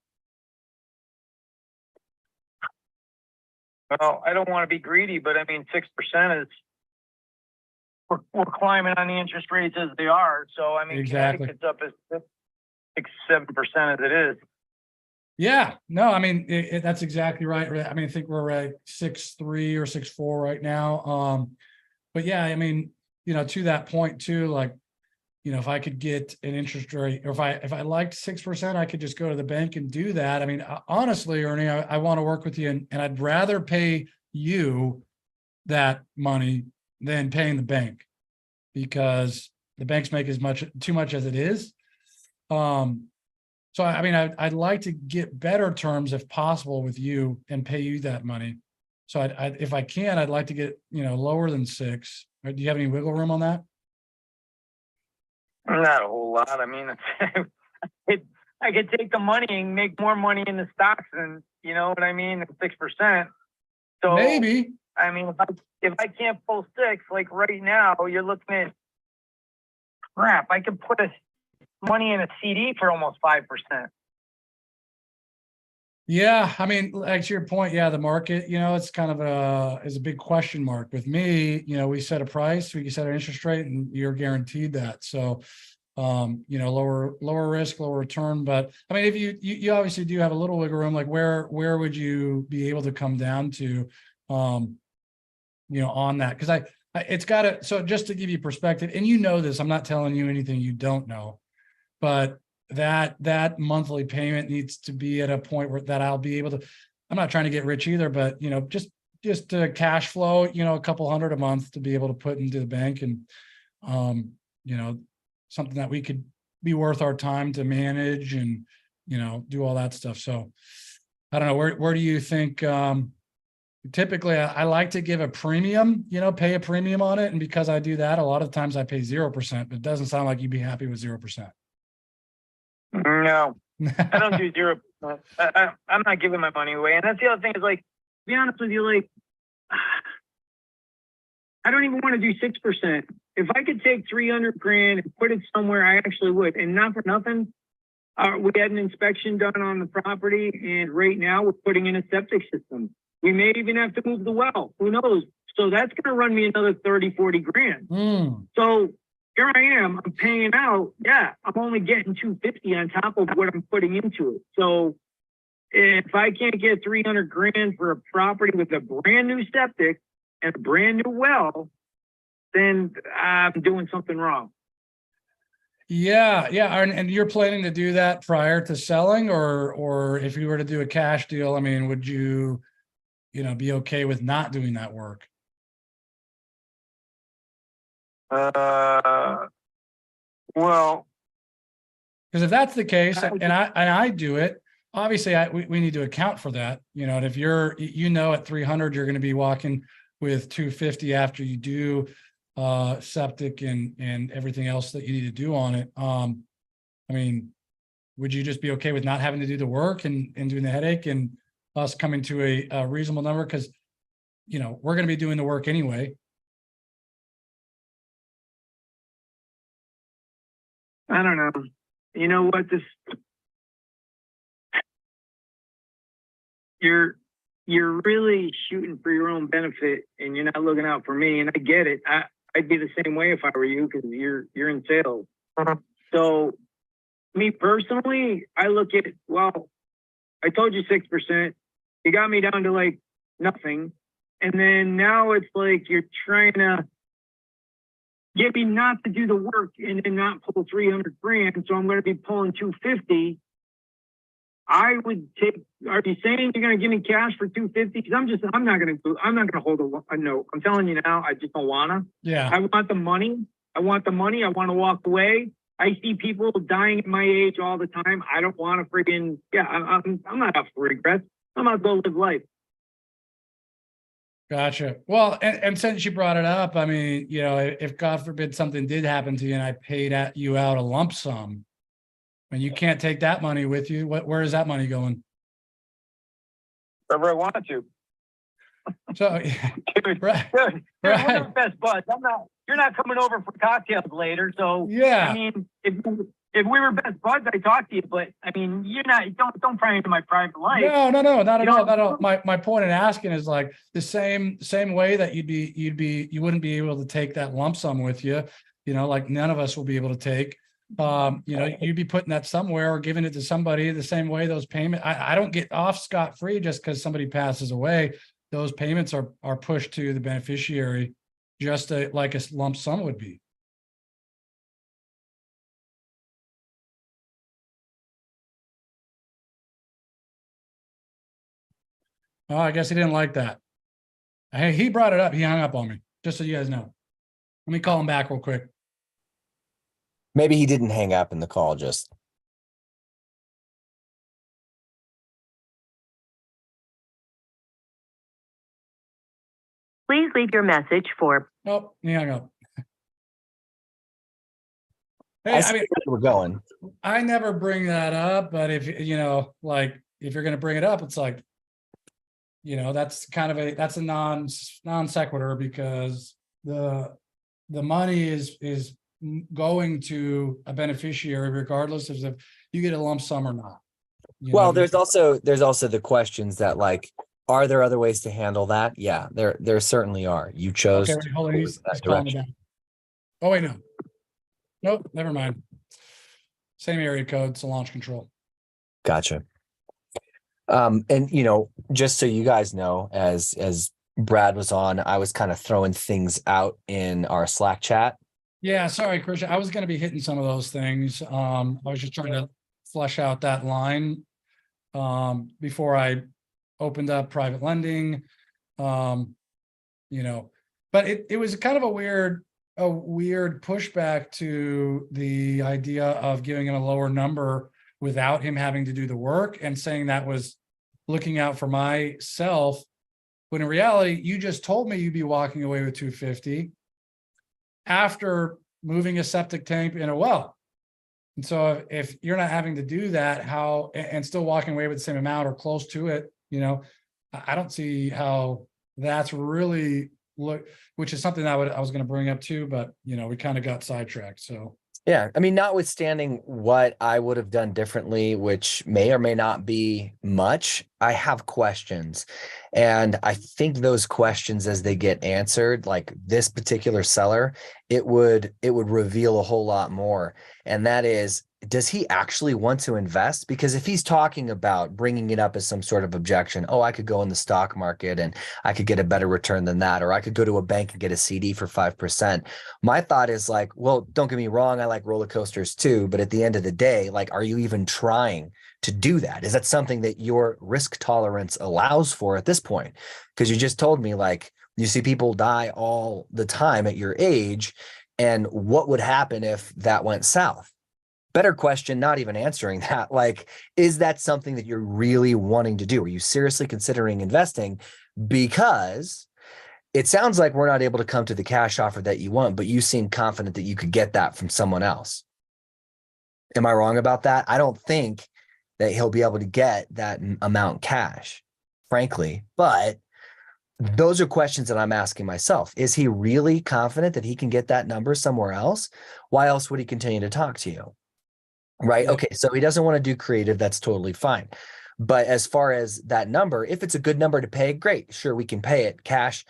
Well, I don't want to be greedy, but I mean, 6% is we're climbing on the interest rates as they are. So I mean, Exactly. Connecticut's up as 6-7% as it is. Yeah, no, I mean, that's exactly right. I mean, I think we're at 6.3 or 6.4 right now. But yeah, I mean, to that point too, like, if I could get an interest rate, or if I liked 6%, I could just go to the bank and do that. I mean, honestly, Ernie, I want to work with you, and I'd rather pay you that money than paying the bank, because the banks make too much as it is. So, I mean, I'd like to get better terms if possible with you and pay you that money. So if I can, I'd like to get, lower than 6. Do you have any wiggle room on that? Not a whole lot. I mean, I could take the money and make more money in the stocks than, you know what I mean, 6%. So Maybe. I mean, if I can't pull 6, like right now, you're looking at crap. I could put money in a CD for almost 5%. Yeah, I mean, like to your point, yeah, the market, it's kind of is a big question mark with me. We set a price, we set an interest rate, and you're guaranteed that. So, lower risk, lower return. But I mean, if you obviously do have a little wiggle room, like where would you be able to come down to, on that? Because it's got to. So just to give you perspective, and this, I'm not telling you anything you don't know, but that monthly payment needs to be at a point where that I'll be able to. I'm not trying to get rich either, but just to cash flow, a couple hundred a month to be able to put into the bank, and something that we could be worth our time to manage and do all that stuff. So I don't know, where do you think? Typically I like to give a premium, pay a premium on it, and because I do that, a lot of times I pay 0%, but it doesn't sound like you'd be happy with 0%. No, I don't do 0%. I'm not giving my money away. And that's the other thing is, like, to be honest with you, like, I don't even want to do 6%. if I could take 300 grand and put it somewhere, I actually would. And not for nothing, we had an inspection done on the property, and right now we're putting in a septic system. We may even have to move the well. Who knows? So that's going to run me another 30, 40 grand. So here I am, I'm paying out. Yeah, I'm only getting 250 on top of what I'm putting into it. So if I can't get 300 grand for a property with a brand new septic and a brand new well, then I'm doing something wrong. Yeah, yeah, and you're planning to do that prior to selling, or if you were to do a cash deal, I mean, would you, be okay with not doing that work? Well, Because if that's the case, and I do it, obviously we need to account for that, and if you're, at 300, you're going to be walking with 250 after you do septic and everything else that you need to do on it. I mean, would you just be okay with not having to do the work and doing the headache and us coming to a reasonable number? Because, we're going to be doing the work anyway. I don't know. You know what? You're really shooting for your own benefit, and you're not looking out for me. And I get it. I'd be the same way if I were you, because you're in sales. So, me personally, I look at, well, I told you 6%. You got me down to like nothing, and then now it's like you're trying to get me not to do the work and then not pull 300 grand. So I'm going to be pulling 250. I would take. Are you saying you're going to give me cash for 250? Because I'm not going to hold a note. I'm telling you now, I just don't wanna. Yeah. I want the money. I want to walk away. I see people dying at my age all the time. I don't want to freaking. Yeah, I'm not up for regrets. I'm out to go live life. Gotcha. Well, and since you brought it up, I mean, if God forbid something did happen to you and I paid you out a lump sum, and you can't take that money with you, where is that money going? Wherever I wanted to. So, Dude, right, dude, right. we're the best buds. You're not coming over for cocktails later. So Yeah. I mean, if we were best buds, I'd talk to you. But I mean, you're not. Don't pry into my private life. No, not at all, not know- at all. My point in asking is like the same way that you wouldn't be able to take that lump sum with you, like none of us will be able to take. You'd be putting that somewhere or giving it to somebody the same way those payments. I don't get off scot-free just because somebody passes away. Those payments are pushed to the beneficiary, just like a lump sum would be. Oh, I guess he didn't like that. Hey, he brought it up. He hung up on me, just so you guys know. Let me call him back real quick. Maybe he didn't hang up in the call, just. Please leave your message for Nope, he hung up. I Hey, see I mean, where we're going. I never bring that up, but if if you're going to bring it up, it's like, that's kind of a non sequitur, because the money is going to a beneficiary regardless of if you get a lump sum or not. Well, there's also the questions that, like, are there other ways to handle that? Yeah, there certainly are. You chose Okay, wait, hold on. to He's go that calling me direction. back. Oh wait, no. Nope, never mind. Same area code, so launch control. Gotcha. And just so you guys know, as Brad was on, I was kind of throwing things out in our Slack chat. Yeah, sorry, Christian. I was going to be hitting some of those things. I was just trying to flesh out that line before I opened up private lending. But it was kind of a weird pushback to the idea of giving him a lower number without him having to do the work, and saying that was looking out for myself, when in reality, you just told me you'd be walking away with 250 after moving a septic tank in a well. And so if you're not having to do that, how, and still walking away with the same amount or close to it, I don't see how that's really look, which is something I was going to bring up too, but you know, we kind of got sidetracked. So Yeah, I mean, notwithstanding what I would have done differently, which may or may not be much, I have questions. And I think those questions, as they get answered, like this particular seller, it would reveal a whole lot more. And that is, does he actually want to invest? Because if he's talking about bringing it up as some sort of objection, oh, I could go in the stock market and I could get a better return than that, or I could go to a bank and get a CD for 5%. My thought is like, well, don't get me wrong, I like roller coasters too, but at the end of the day, like, are you even trying to do that? Is that something that your risk tolerance allows for at this point? Because you just told me, like, you see people die all the time at your age, and what would happen if that went south? Better question, not even answering that. Like, is that something that you're really wanting to do? Are you seriously considering investing? Because it sounds like we're not able to come to the cash offer that you want, but you seem confident that you could get that from someone else. Am I wrong about that? I don't think that he'll be able to get that amount cash, frankly, but those are questions that I'm asking myself. Is he really confident that he can get that number somewhere else? Why else would he continue to talk to you? Right. Yeah. Okay. So he doesn't want to do creative. That's totally fine. But as far as that number, if it's a good number to pay, great. Sure, we can pay it cash.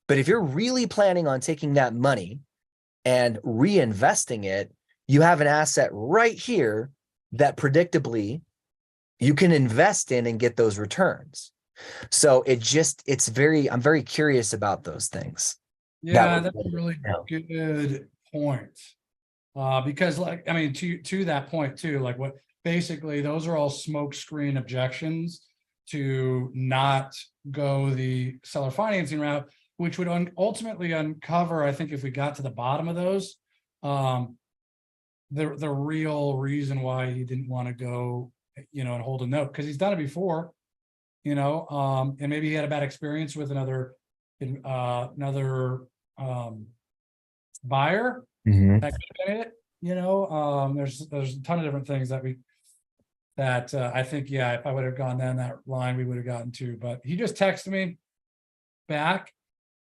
But if you're really planning on taking that money and reinvesting it, you have an asset right here that predictably you can invest in and get those returns. So I'm very curious about those things. yeah, That that's a really yeah. good point. Because like, I mean, to that point too, like what basically those are all smokescreen objections to not go the seller financing route, which would ultimately uncover, I think if we got to the bottom of those, the real reason why he didn't want to go, you know, and hold a note, because he's done it before, you know, and maybe he had a bad experience with another buyer. Mhm. That could have been it, you know. There's a ton of different things that I think, yeah, if I would have gone down that line, we would have gotten to. But he just texted me back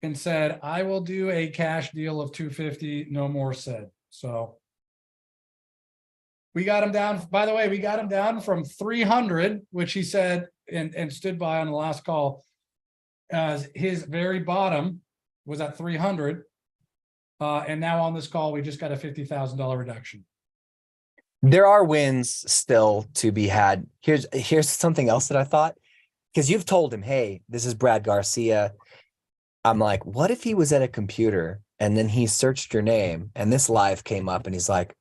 and said, I will do a cash deal of 250, no more said. So we got him down. By the way, we got him down from 300, which he said and stood by on the last call, as his very bottom was at 300. And now on this call, we just got a $50,000 reduction. There are wins still to be had. Here's something else that I thought, because you've told him, hey, this is Brad Garcia. I'm like, what if he was at a computer and then he searched your name and this live came up and he's like,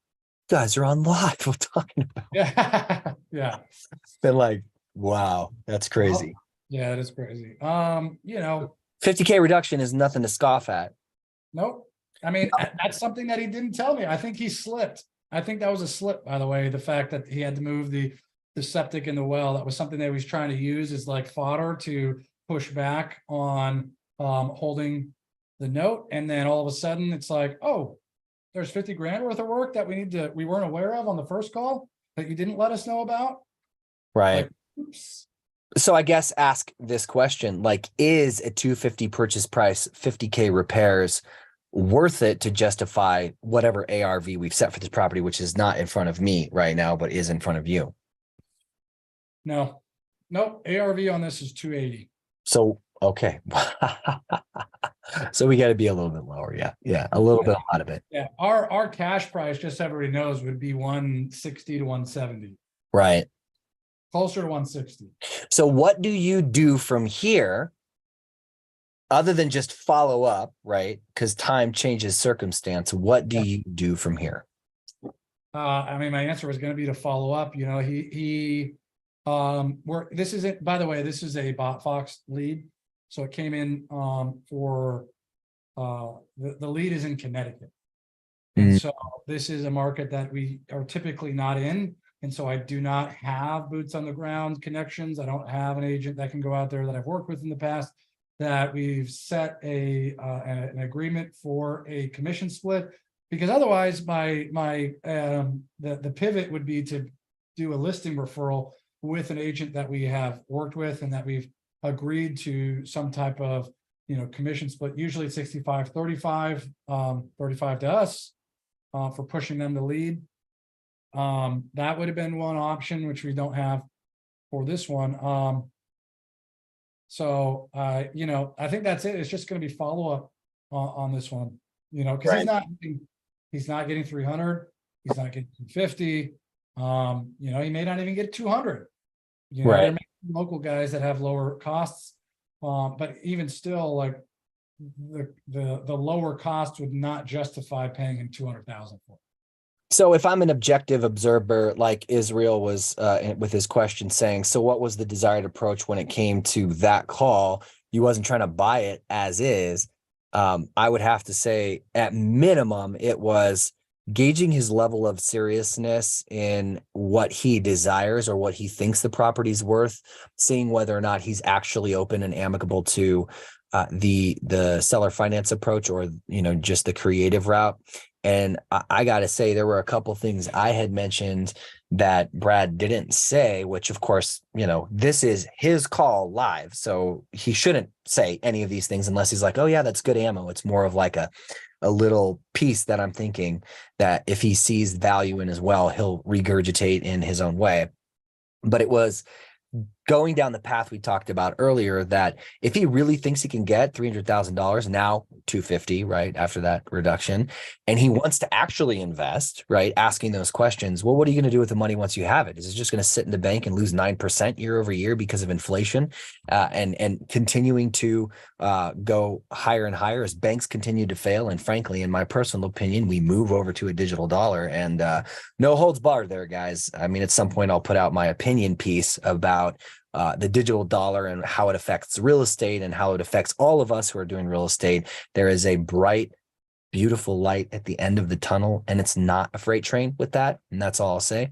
you guys are on live. We're talking about. Yeah. Yeah. Been like, wow, that's crazy. Yeah, it is crazy. You know, 50K reduction is nothing to scoff at. nope. I mean, that's something that he didn't tell me. I think he slipped. I think that was a slip, by the way. The fact that he had to move the septic in the well, that was something that he was trying to use as like fodder to push back on holding the note. And then all of a sudden it's like, oh, there's 50 grand worth of work that we weren't aware of on the first call that you didn't let us know about. Right. Like, oops. So I guess ask this question, like, is a 250 purchase price, 50K repairs worth it to justify whatever ARV we've set for this property, which is not in front of me right now, but is in front of you? No, nope. ARV on this is 280. So, okay. So we got to be a little bit lower. Yeah. Yeah. A little bit out of it. Yeah. Our cash price, just so everybody knows, would be 160 to 170. Right. Closer to 160. So what do you do from here other than just follow up, right? Because time changes circumstance. What do you do from here? I mean, my answer was going to be to follow up. You know, this isn't, by the way, this is a BotFox lead. So it came in for the lead is in Connecticut. And so this is a market that we are typically not in. And so I do not have boots on the ground connections. I don't have an agent that can go out there that I've worked with in the past, that we've set an agreement for a commission split, because otherwise the pivot would be to do a listing referral with an agent that we have worked with and that we've agreed to some type of commission split, usually 65, 35, 35 to us, for pushing them to lead. That would have been one option, which we don't have for this one. So, I think that's it. It's just going to be follow-up on this one, because he's not getting 300. He's not getting 250. He may not even get 200. Right. There may be local guys that have lower costs. But even still, like the lower cost would not justify paying him 200,000 for it. So if I'm an objective observer, like Israel was with his question saying, so what was the desired approach when it came to that call? You wasn't trying to buy it as is. I would have to say at minimum, it was gauging his level of seriousness in what he desires or what he thinks the property's worth, seeing whether or not he's actually open and amicable to the seller finance approach or, just the creative route. And I got to say, there were a couple things I had mentioned that Brad didn't say, which of course, this is his call live. So he shouldn't say any of these things unless he's like, oh yeah, that's good ammo. It's more of like a little piece that I'm thinking that if he sees value in as well, he'll regurgitate in his own way. But it was going down the path we talked about earlier, that if he really thinks he can get $300,000, now 250, right, after that reduction, and he wants to actually invest, right, asking those questions, well, what are you going to do with the money once you have it? Is it just going to sit in the bank and lose 9% year over year because of inflation, and continuing to go higher and higher as banks continue to fail? And frankly, in my personal opinion, we move over to a digital dollar, and no holds barred there, guys. I mean, at some point I'll put out my opinion piece about the digital dollar and how it affects real estate and how it affects all of us who are doing real estate. There is a bright, beautiful light at the end of the tunnel, and it's not a freight train with that. And that's all I'll say.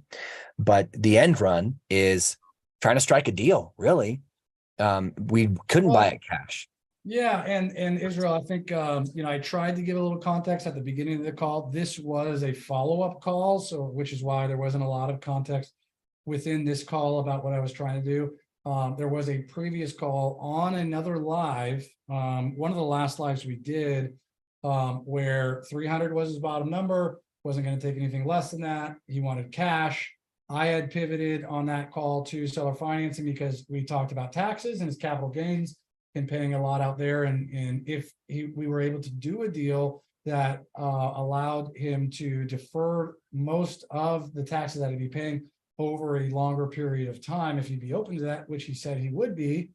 But the end run is trying to strike a deal, really. We couldn't buy it cash. Yeah, and Israel, I think I tried to give a little context at the beginning of the call. This was a follow-up call, so which is why there wasn't a lot of context within this call about what I was trying to do. There was a previous call on another live, one of the last lives we did, where 300 was his bottom number, wasn't going to take anything less than that. He wanted cash. I had pivoted on that call to seller financing because we talked about taxes and his capital gains and paying a lot out there. And if we were able to do a deal that allowed him to defer most of the taxes that he'd be paying over a longer period of time, if he'd be open to that, which he said he would be.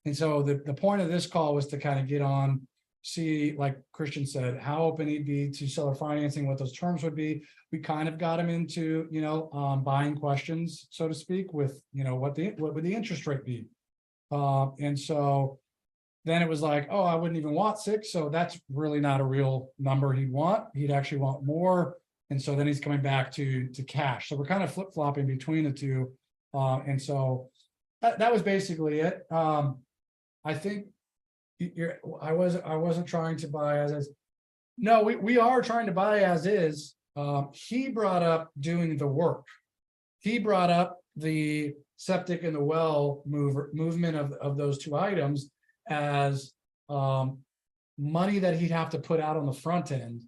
And so the point of this call was to kind of get on, see, like Christian said, how open he'd be to seller financing, what those terms would be. We kind of got him into, buying questions, so to speak, with, what would the interest rate be? And so then it was like, oh, I wouldn't even want 6. So that's really not a real number he'd want. He'd actually want more. And so then he's coming back to cash. So we're kind of flip-flopping between the two. And so that was basically it. I think I wasn't trying to buy as is. No, we are trying to buy as is. He brought up doing the work. He brought up the septic and the well movement of those two items as money that he'd have to put out on the front end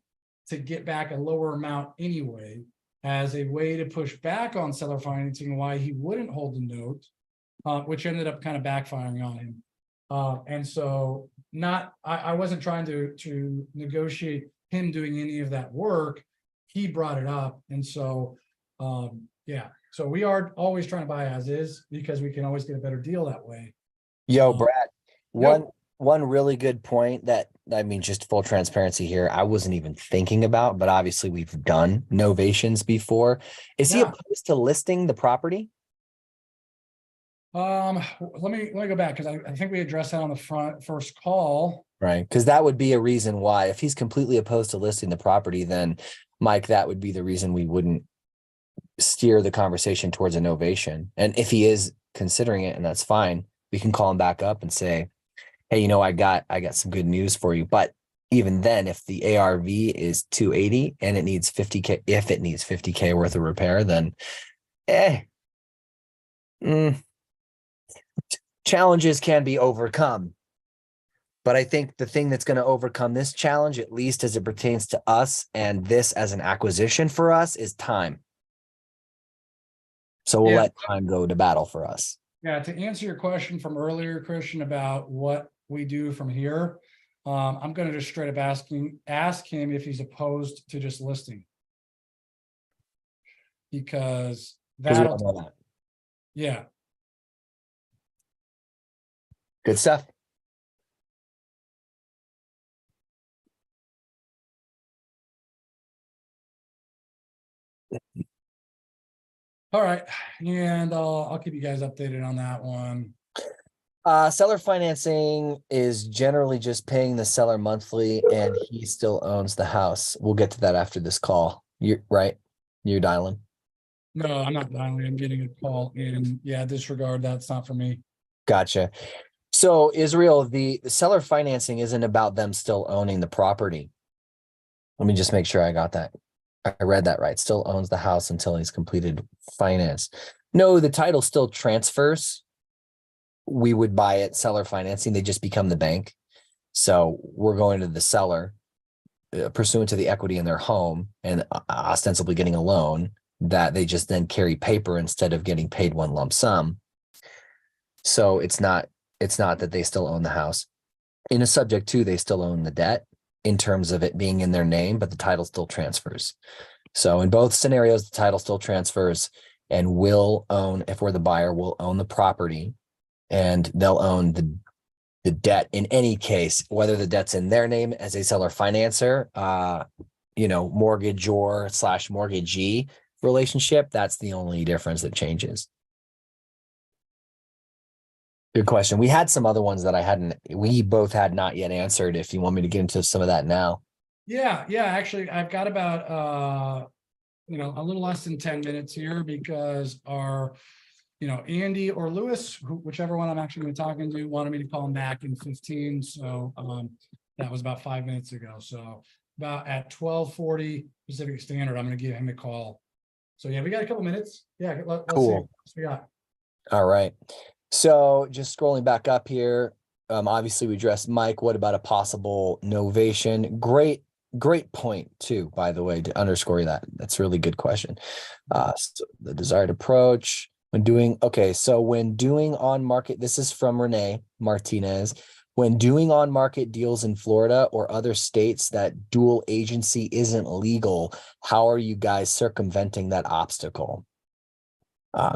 to get back a lower amount anyway, as a way to push back on seller financing, why he wouldn't hold the note, which ended up kind of backfiring on him. And so I wasn't trying to negotiate him doing any of that work. He brought it up. And so, yeah, so we are always trying to buy as is because we can always get a better deal that way. Yo, Brad, one really good point that, I mean, just full transparency here, I wasn't even thinking about, but obviously we've done novations before. Is he opposed to listing the property? Let me go back, because I think we addressed that on the first call. Right, because that would be a reason why, if he's completely opposed to listing the property, then Mike, that would be the reason we wouldn't steer the conversation towards a novation. And if he is considering it, and that's fine, we can call him back up and say, hey, I got some good news for you. But even then, if the ARV is 280 and it needs 50K, if it needs 50K worth of repair, then challenges can be overcome. But I think the thing that's going to overcome this challenge, at least as it pertains to us and this as an acquisition for us, is time. So we'll Yeah. let time go to battle for us. Yeah, to answer your question from earlier, Christian, about what we do from here, I'm gonna just straight up ask him if he's opposed to just listing. Because 'Cause we don't that'll, know that. yeah, Good stuff. all right, and I'll keep you guys updated on that one. Seller financing is generally just paying the seller monthly and he still owns the house. We'll get to that after this call. You're right. You're dialing. No, I'm not dialing, I'm getting a call, and yeah, disregard, that's not for me. Gotcha. So Israel, the seller financing isn't about them still owning the property. Let me just make sure I got that. I read that right. Still owns the house until he's completed finance. No, the title still transfers. We would buy it, seller financing. They just become the bank. So we're going to the seller pursuant to the equity in their home and ostensibly getting a loan that they just then carry paper instead of getting paid one lump sum. So it's not that they still own the house. In a subject to, they still own the debt in terms of it being in their name, but the title still transfers. So in both scenarios, the title still transfers and will own, if we're the buyer, will own the property and they'll own the debt in any case, whether the debt's in their name as a seller financer, mortgagor / mortgagee relationship. That's the only difference that changes. Good question. We had some other ones that we both had not yet answered. If you want me to get into some of that now. Yeah, actually, I've got about a little less than 10 minutes here because our Andy or Lewis, whichever one I'm actually going to be talking to, wanted me to call him back in 15. So that was about 5 minutes ago. So about at 12:40 Pacific Standard, I'm going to give him a call. So yeah, we got a couple minutes. Yeah, let's see Cool. what we got. All right. So just scrolling back up here. Obviously we addressed Mike. What about a possible novation? Great point too, by the way, to underscore that. That's a really good question. So the desired approach. When doing on market, this is from Renee Martinez. When doing on market deals in Florida or other states that dual agency isn't legal, how are you guys circumventing that obstacle?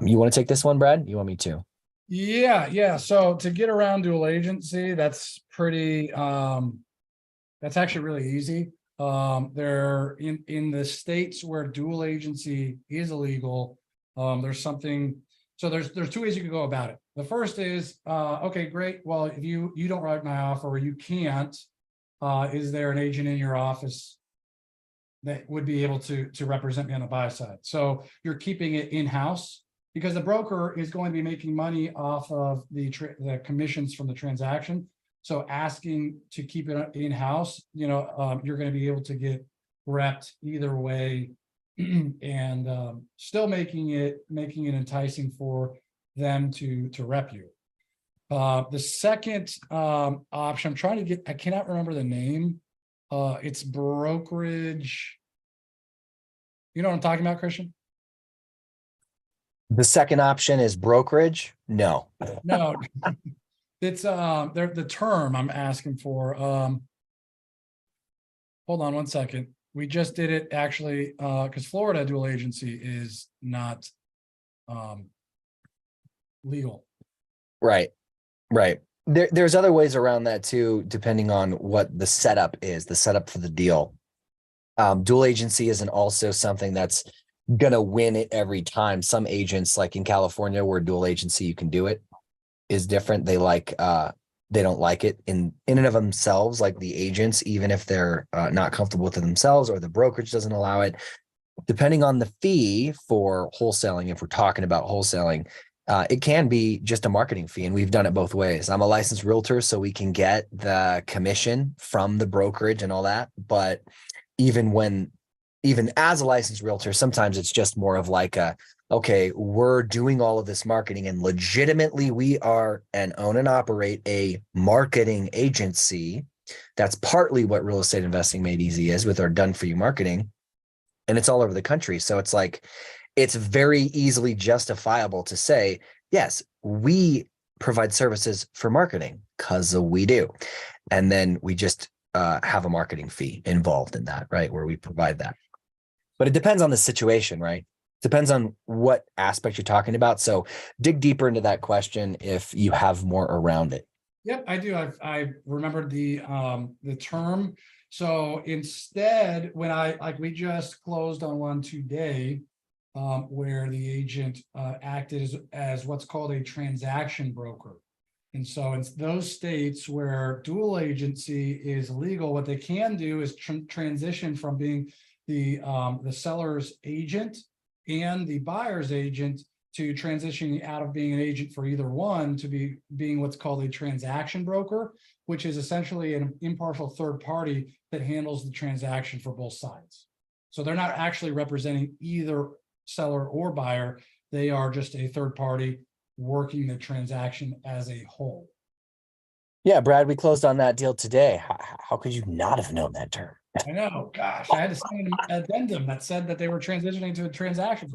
You want to take this one, Brad? You want me to? Yeah. So to get around dual agency, that's pretty, that's actually really easy. There in the states where dual agency is illegal, there's something. So there's two ways you can go about it. The first is, okay, great. Well, if you don't write my offer or you can't, is there an agent in your office that would be able to represent me on the buy side? So you're keeping it in-house because the broker is going to be making money off of the commissions from the transaction. So asking to keep it in-house, you're going to be able to get repped either way. And still making it enticing for them to rep you. The second option, I'm trying to get, I cannot remember the name. It's brokerage. You know what I'm talking about, Christian? The second option is brokerage. No. No, it's the term I'm asking for. Hold on one second. We just did it actually, because Florida dual agency is not legal. Right. There's other ways around that too, depending on what the setup is, the setup for the deal. Dual agency isn't also something that's gonna win it every time. Some agents, like in California, where dual agency you can do it, is different. They don't like it in and of themselves, like the agents, even if they're not comfortable with it themselves, or the brokerage doesn't allow it. Depending on the fee for wholesaling, if we're talking about wholesaling, it can be just a marketing fee, and we've done it both ways. I'm a licensed realtor, so we can get the commission from the brokerage and all that. But even even as a licensed realtor, sometimes it's just more of like okay, we're doing all of this marketing and legitimately we are and own and operate a marketing agency. That's partly what real estate investing made easy is with our done for you marketing. And it's all over the country. So it's like, it's very easily justifiable to say, yes, we provide services for marketing because we do. And then we just have a marketing fee involved in that, right? Where we provide that. But it depends on the situation, right? Depends on what aspect you're talking about. So dig deeper into that question if you have more around it. Yep, I do. I remembered the term. So instead, when we just closed on one today, where the agent acted as what's called a transaction broker. And so in those states where dual agency is legal, what they can do is transition from being the seller's agent and the buyer's agent to transitioning out of being an agent for either one to being what's called a transaction broker, which is essentially an impartial third party that handles the transaction for both sides. So they're not actually representing either seller or buyer. They are just a third party working the transaction as a whole. Yeah, Brad, we closed on that deal today. How could you not have known that term? I know, gosh, I had to sign an addendum that said that they were transitioning to a transaction.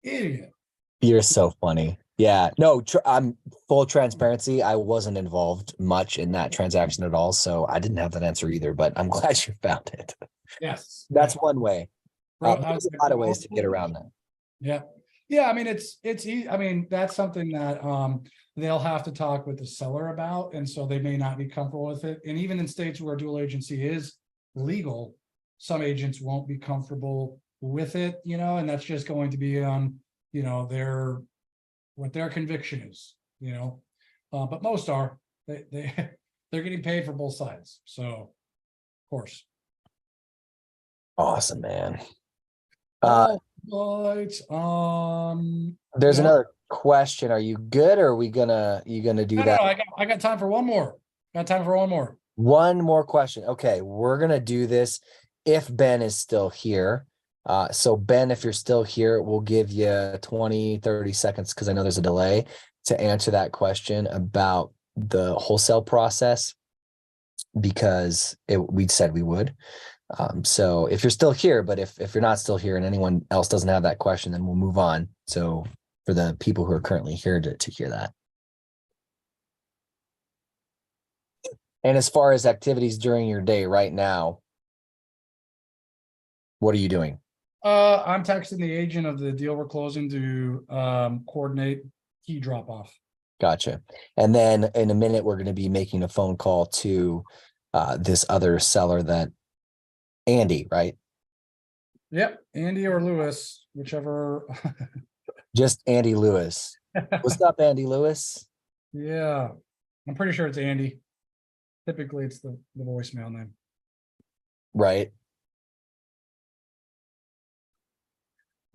Idiot. You're so funny. Yeah, no, I'm full transparency. I wasn't involved much in that transaction at all. So I didn't have that answer either, but I'm glad you found it. Yes. That's yeah. one way. There's a lot of ways to get around that. Yeah. Yeah. I mean, it's easy. I mean, that's something that they'll have to talk with the seller about. And so they may not be comfortable with it. And even in states where dual agency is legal, some agents won't be comfortable with it, and that's just going to be on, what their conviction is, but most are, they're getting paid for both sides. So of course. Awesome, man. There's another question. Are you good or are we gonna do that? No, I got time for one more. One more question. Okay, we're gonna do this if Ben is still here. So Ben, if you're still here, we'll give you 20-30 seconds because I know there's a delay to answer that question about the wholesale process because we said we would. So if you're still here, but if you're not still here and anyone else doesn't have that question, then we'll move on. So for the people who are currently here to hear that. And as far as activities during your day right now, what are you doing? I'm texting the agent of the deal we're closing to coordinate key drop off. Gotcha. And then in a minute, we're going to be making a phone call to this other seller that Andy, right? Yep. Andy or Lewis, whichever. Just Andy Lewis. What's up, Andy Lewis? Yeah. I'm pretty sure it's Andy. Typically it's the voicemail name. Right.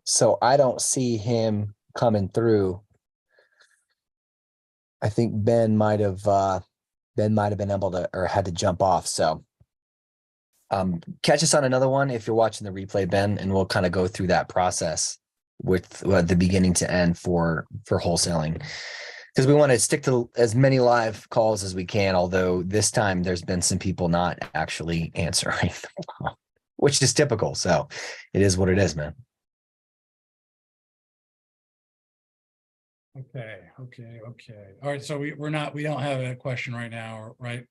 So I don't see him coming through. I think Ben might have been able to or had to jump off. So catch us on another one if you're watching the replay, Ben, and we'll kind of go through that process with the beginning to end for wholesaling. Because we want to stick to as many live calls as we can, although this time there's been some people not actually answering, which is typical. So it is what it is, man. Okay. All right. So we don't have a question right now, right?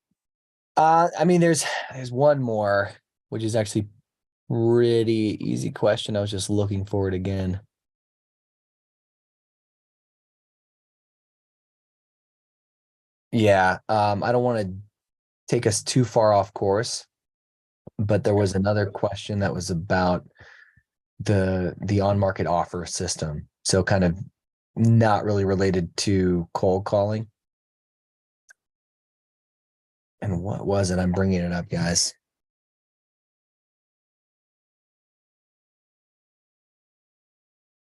I mean, there's one more, which is actually pretty easy question. I was just looking for it again. Yeah, I don't want to take us too far off course, but there was another question that was about the on-market offer system. So kind of not really related to cold calling. And what was it? I'm bringing it up, guys.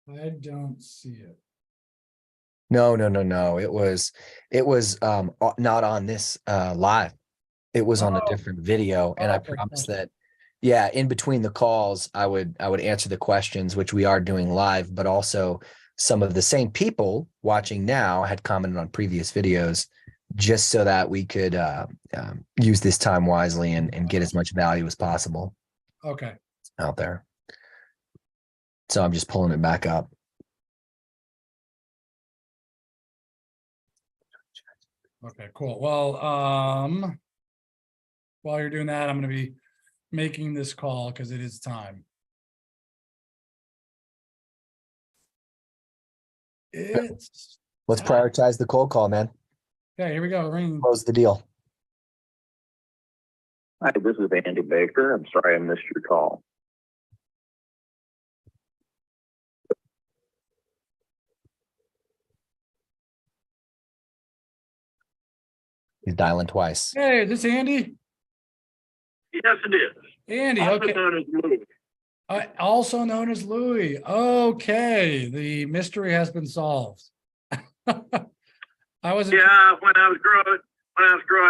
I don't see it. No. It was not on this live. It was on a different video, and I promise that yeah, in between the calls, I would answer the questions, which we are doing live, but also some of the same people watching now had commented on previous videos, just so that we could use this time wisely and get as much value as possible Okay. out there. So I'm just pulling it back up. Okay, cool. Well, while you're doing that, I'm going to be making this call because it is time. It's Let's time. prioritize the cold call, man. Okay, here we go. Ring. Close the deal. Hi, this is Andy Baker. I'm sorry I missed your call. He's dialing twice. Hey, is this Andy? Yes, it is. Andy, Also okay. known as Louis. Also known as Louis. Okay, the mystery has been solved. I wasn't. Yeah, when I was growing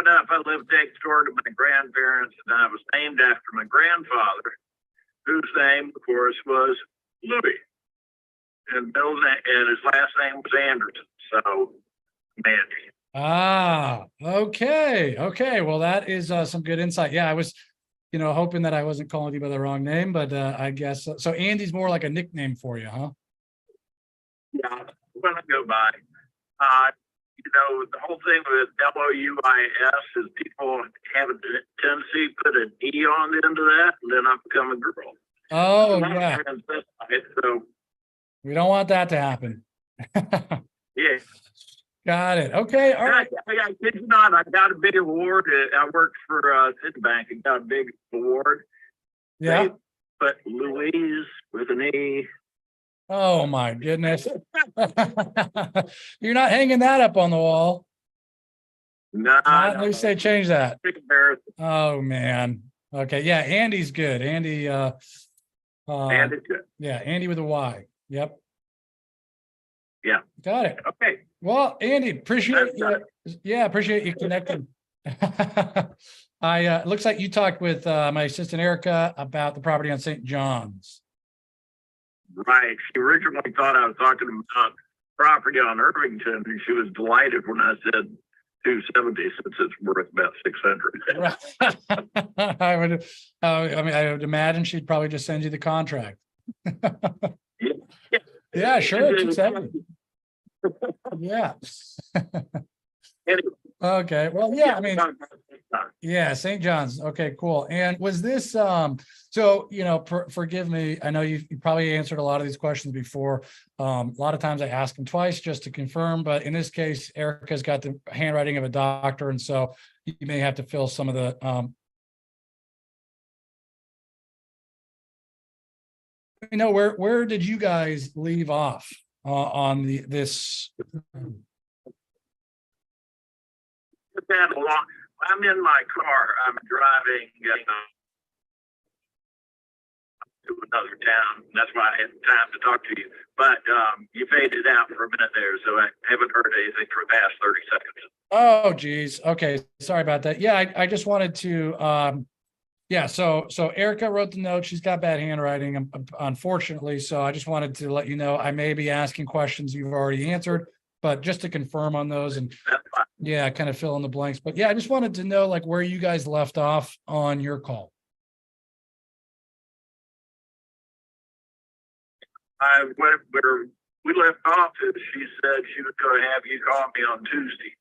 up, I lived next door to my grandparents, and I was named after my grandfather, whose name, of course, was Louis, and his last name was Anderson. So, Mandy. Ah, okay. Okay. Well, that is some good insight. Yeah, I was, hoping that I wasn't calling you by the wrong name, but I guess so. Andy's more like a nickname for you, huh? Yeah, when I go by, the whole thing with LOUIS is people have a tendency to put an E on the end of that, and then I become a girl. Oh, yeah. So, We don't want that to happen. yeah. Got it. Okay. All right. I kid you not, I got a big award. I worked for Citibank and got a big award. Yeah. But Louise with an E. Oh my goodness. You're not hanging that up on the wall. No, At least they changed that. Big embarrassing. Oh man. Okay. Yeah. Andy's good. Andy. And it's good. Yeah. Andy with a Y. Yep. Yeah. Got it. Okay. Well, Andy, appreciate you. Yeah, appreciate you connecting. It looks like you talked with my assistant Erica about the property on St. John's. Right. She originally thought I was talking about property on Irvington, and she was delighted when I said 270 since it's worth about 600. I would, I would imagine she'd probably just send you the contract. Yeah, sure. 270. Yeah. Anyway. Okay. Well, yeah, I mean, yeah, St. John's. Okay, cool. And was this so forgive me, I know you probably answered a lot of these questions before. A lot of times I ask them twice just to confirm, but in this case, Erica's got the handwriting of a doctor, and so you may have to fill some of the where did you guys leave off on this? I'm in my car. I'm driving to another town. That's why I had time to talk to you. But you faded out for a minute there, so I haven't heard anything for the past 30 seconds. Oh, geez. Okay. Sorry about that. Yeah, I just wanted to yeah, so Erica wrote the note. She's got bad handwriting, unfortunately. So I just wanted to let you know I may be asking questions you've already answered, but just to confirm on those and yeah, kind of fill in the blanks. But yeah, I just wanted to know like where you guys left off on your call. Where we left off is she said she was going to have you call me on Tuesday.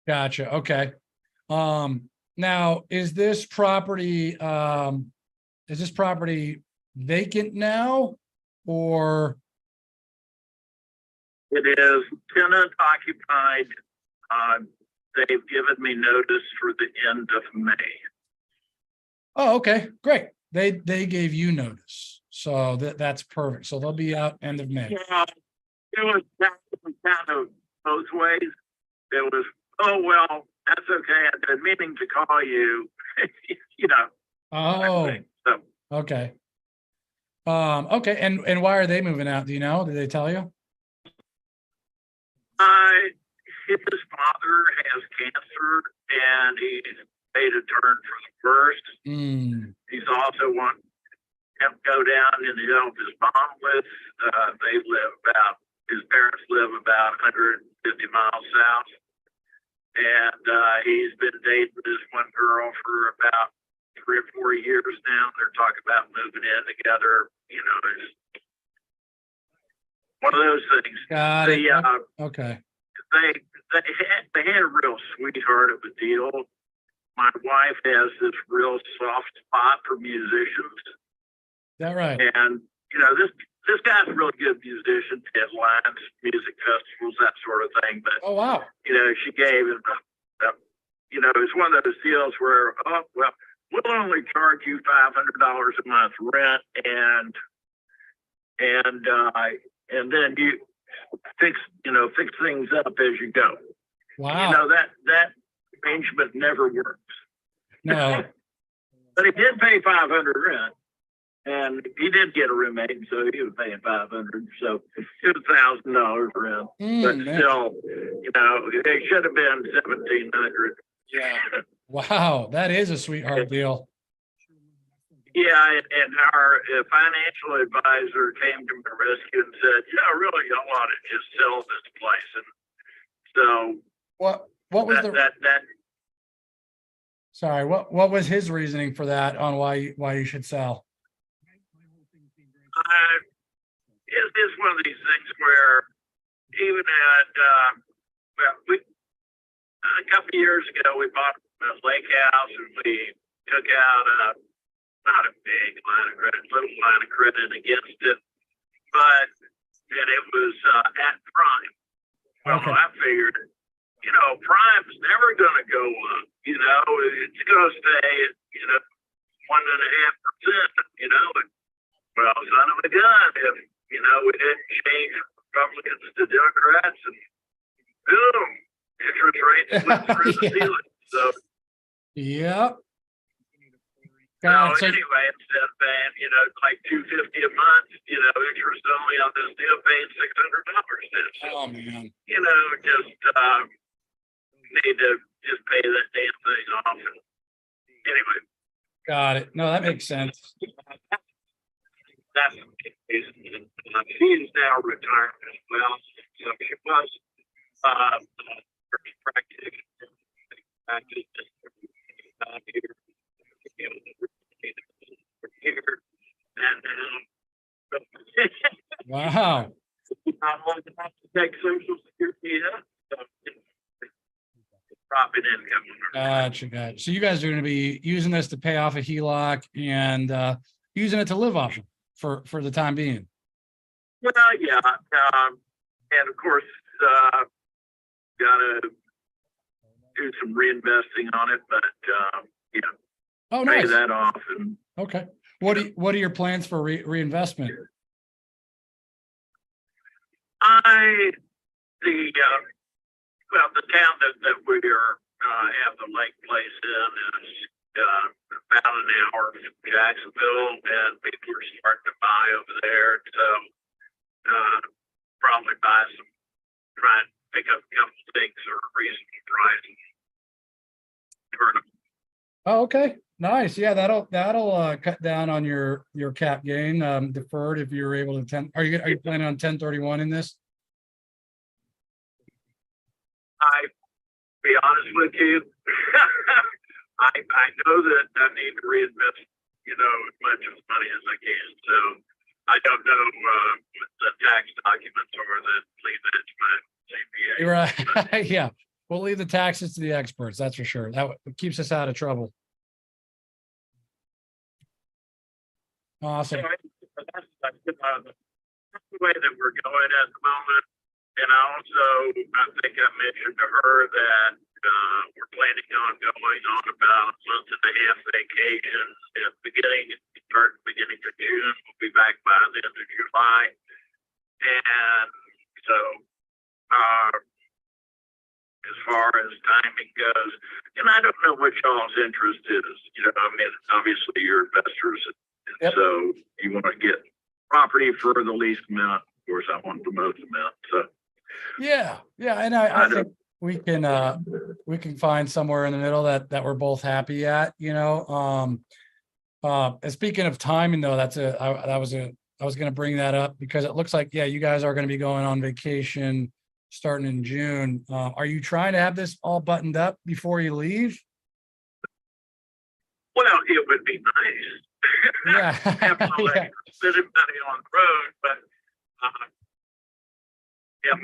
Gotcha. Okay. Now is this property vacant now or? It is tenant occupied. They've given me notice for the end of May. Oh, okay, great. They gave you notice. So that's perfect. So they'll be out end of May. Yeah, it was kind of both ways. It was, oh, well, that's okay. I've been meaning to call you, Oh, So, okay. Okay. And why are they moving out? Do you know? Did they tell you? his father has cancer and he's made a turn for the first. he's also want him to go down and help his mom with. They live about, his parents live about 150 miles south. And he's been dating this one girl for about 3 or 4 years now. They're talking about moving in together. You know, it's one of those things. Got it. Okay. They had a real sweetheart of a deal. My wife has this real soft spot for musicians. Is that right? And, you know, this guy's a really good musician, headlines, music festivals, that sort of thing. But, Oh, wow. you know, she gave him, you know, it's one of those deals where, oh, well, we'll only charge you $500 a month rent, and then you fix things up as you go. Wow. You know, that arrangement never works. No. But he did pay $500 rent, and he did get a roommate, so he was paying $500. So it was $1,000 rent. But Man. still, you know, they should have been $1,700. Yeah. Wow. That is a sweetheart deal. Yeah, and our financial advisor came to my rescue and said, "Yeah, really, y'all ought to just sell this place." And so What was that sorry, what was his reasoning for that on why you should sell? it's one of these things where even at well, we a couple of years ago we bought a lake house and we took out not a big line of credit, little line of credit against it, but and it was at prime. Well, Okay. I figured, you know, prime's never going to go up. You know, it's going to stay at, you know, 1.5%. You know, well, son of a gun, if you know we didn't change Republicans to Democrats, and boom, interest rates went through the ceiling. So. Yep. So God, so- anyway, instead of paying, you know, like $250 a month, you know, interest only on this deal, paying $600 then. So, oh man. you know, just need to just pay that damn thing off. And anyway, Got it. No, that makes sense. that's the case. She is now retired as well. So she was practice here. And Wow. I want to have to take Social Security up. So, profit income. Gotcha. So you guys are going to be using this to pay off a HELOC and using it to live off of for the time being. Well, yeah. And of course, gotta do some reinvesting on it, but you know, Oh, pay nice. that off. And Okay. What are your plans for reinvestment? The town that we are have the lake place in is about an hour from Jacksonville, and people are starting to buy over there. So probably buy some, try and pick up a couple things or a reasonable price. Turn them. Oh, okay. Nice. Yeah, that'll cut down on your cap gain deferred if you're able to are you planning on 1031 in this? I be honest with you, I know that I need to reinvest, you know, as much of money as I can. So I don't know what the tax documents are that leave it to my CPA. You're right. Yeah, we'll leave the taxes to the experts. That's for sure. That keeps us out of trouble. Awesome. That's the way that we're going at the moment. And also, I think I mentioned to her that we're planning on going on about a month and a half vacation at the beginning of June. We'll be back by the end of July. And so, as far as timing goes, and I don't know what y'all's interest is. You know, I mean, obviously you're investors, and Yep. so you want to get property for the least amount. Of course, I want the most amount. So. Yeah, and I think we can find somewhere in the middle that we're both happy at, you know. And speaking of timing though, I was going to bring that up because it looks like, yeah, you guys are going to be going on vacation starting in June. Are you trying to have this all buttoned up before you leave? Well, it would be nice. Yeah. Have no Yeah. extra spending money on the road, but if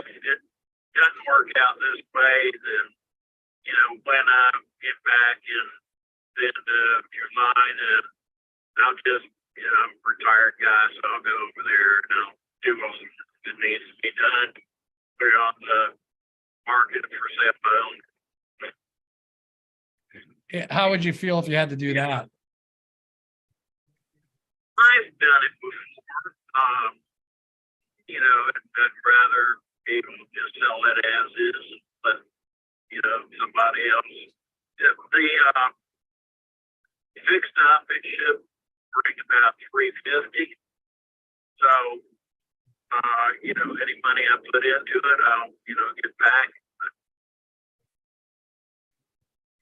it doesn't work out this way, then when I get back in the end of July, then I'll just I'm a retired guy, so I'll go over there and I'll do what needs to be done. Put it on the market for sale by owner. How would you feel if you had to do that? I've done it before. I'd rather be able to just sell it as is, but somebody else. If the fixed up, it should bring about 350. So, any money I put into it, I'll get back.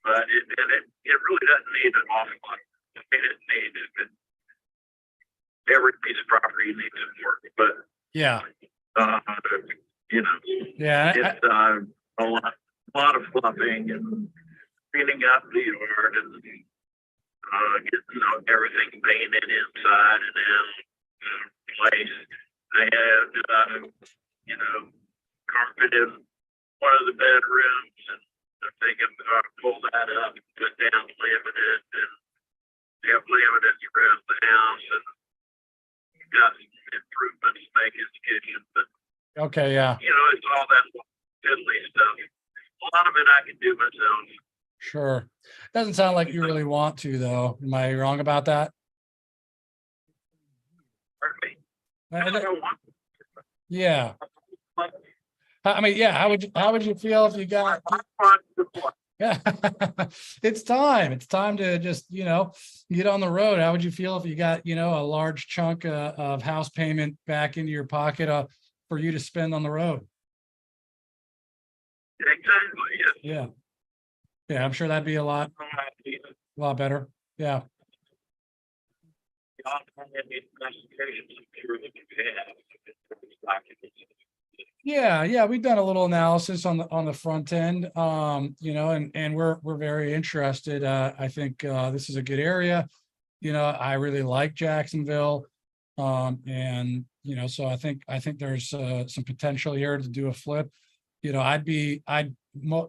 But it really doesn't need an awful lot. I mean, it needs it. Every piece of property needs some work, but Yeah. Yeah. it's a lot of fluffing and cleaning up the yard and getting everything painted inside and out place. I had carpet in one of the bedrooms, and I'm thinking pull that up and put down laminate and have laminate throughout the house, and got some improvements to make his kitchen, but Okay. Yeah. it's all that fiddly stuff. A lot of it I can do myself. Sure. Doesn't sound like you really want to, though. Am I wrong about that? Pardon me? I- I don't want Yeah. to. I mean, yeah. How would you feel if you got? Yeah. It's time. It's time to just get on the road. How would you feel if you got a large chunk of house payment back into your pocket for you to spend on the road? Exactly, yes. Yeah. Yeah. I'm sure that'd be a lot better. Yeah. Yeah, we've done a little analysis on the front end, and we're very interested. I think this is a good area. I really like Jacksonville, and so I think there's some potential here to do a flip. I'd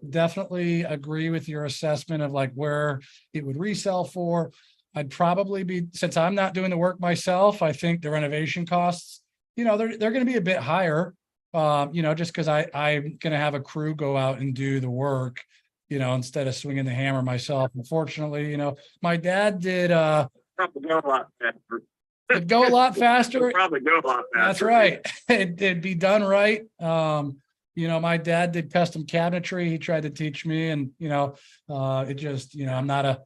definitely agree with your assessment of like where it would resell for. I'd probably be, since I'm not doing the work myself, I think the renovation costs, they're going to be a bit higher. Just because I'm going to have a crew go out and do the work, instead of swinging the hammer myself. Unfortunately, my dad did. Probably go a lot faster. It'd go a lot faster. Probably go a lot faster. That's right. It'd be done right. My dad did custom cabinetry. He tried to teach me, and it just, I'm not a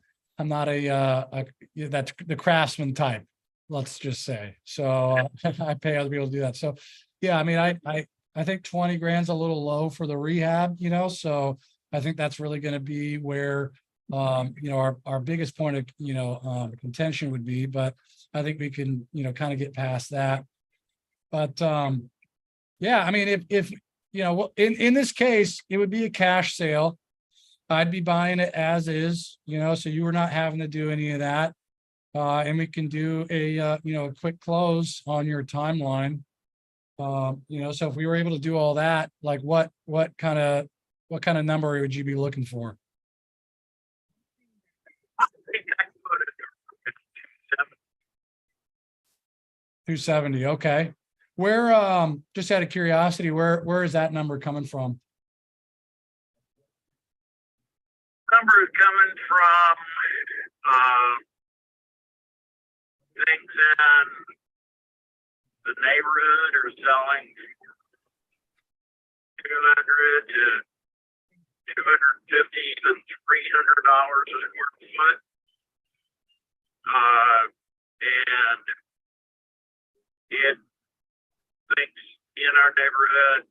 that's the craftsman type. Let's just say. So I pay other people to do that. So yeah, I mean, I think 20 grand's a little low for the rehab, so I think that's really going to be where, our biggest point of, contention would be, but I think we can, kind of get past that. But, yeah, I mean, if in this case, it would be a cash sale. I'd be buying it as is, so you were not having to do any of that. And we can do a quick close on your timeline. So if we were able to do all that, like what kind of number would you be looking for? I think I can put it at 270. Okay. Where, just out of curiosity, where is that number coming from? Number is coming from things in the neighborhood are selling $200 to $250, even $300 a square foot. And it thinks in our neighborhood,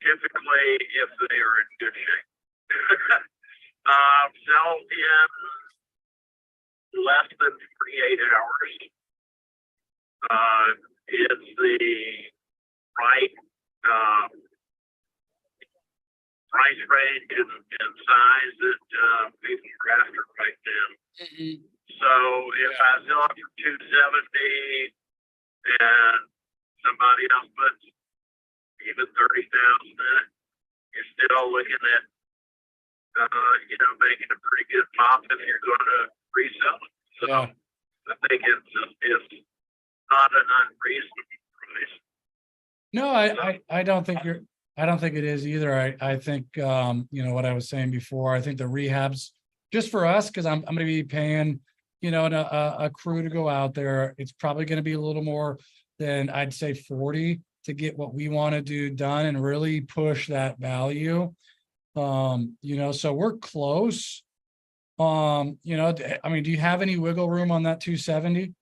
typically if they are in good shape. Sell in less than 48 hours. It's the right price range and size that people are after right now. So if I sell it for 270 and somebody else puts even 30,000 in it, you're still looking at making a pretty good pop if you're going to resell it. So Yeah. I think it's not an unreasonable price. No, I don't think I don't think it is either. I think, what I was saying before, I think the rehabs, just for us, because I'm going to be paying, a crew to go out there. It's probably going to be a little more than I'd say 40 to get what we want to do done and really push that value. So we're close. I mean, do you have any wiggle room on that 270?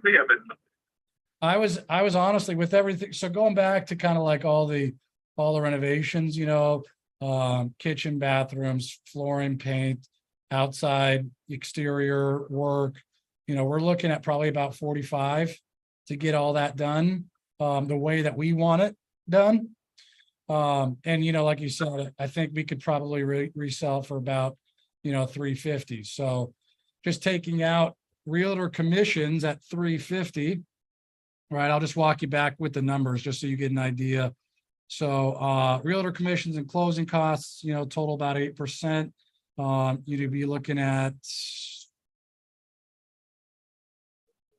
Yeah, but I was honestly with everything. So going back to kind of like all the renovations, kitchen, bathrooms, flooring, paint, outside, exterior work, we're looking at probably about 45 to get all that done, the way that we want it done. And like you said, I think we could probably resell for about, 350. So just taking out realtor commissions at 350. Right, I'll just walk you back with the numbers just so you get an idea. So realtor commissions and closing costs, total about 8%. You'd be looking at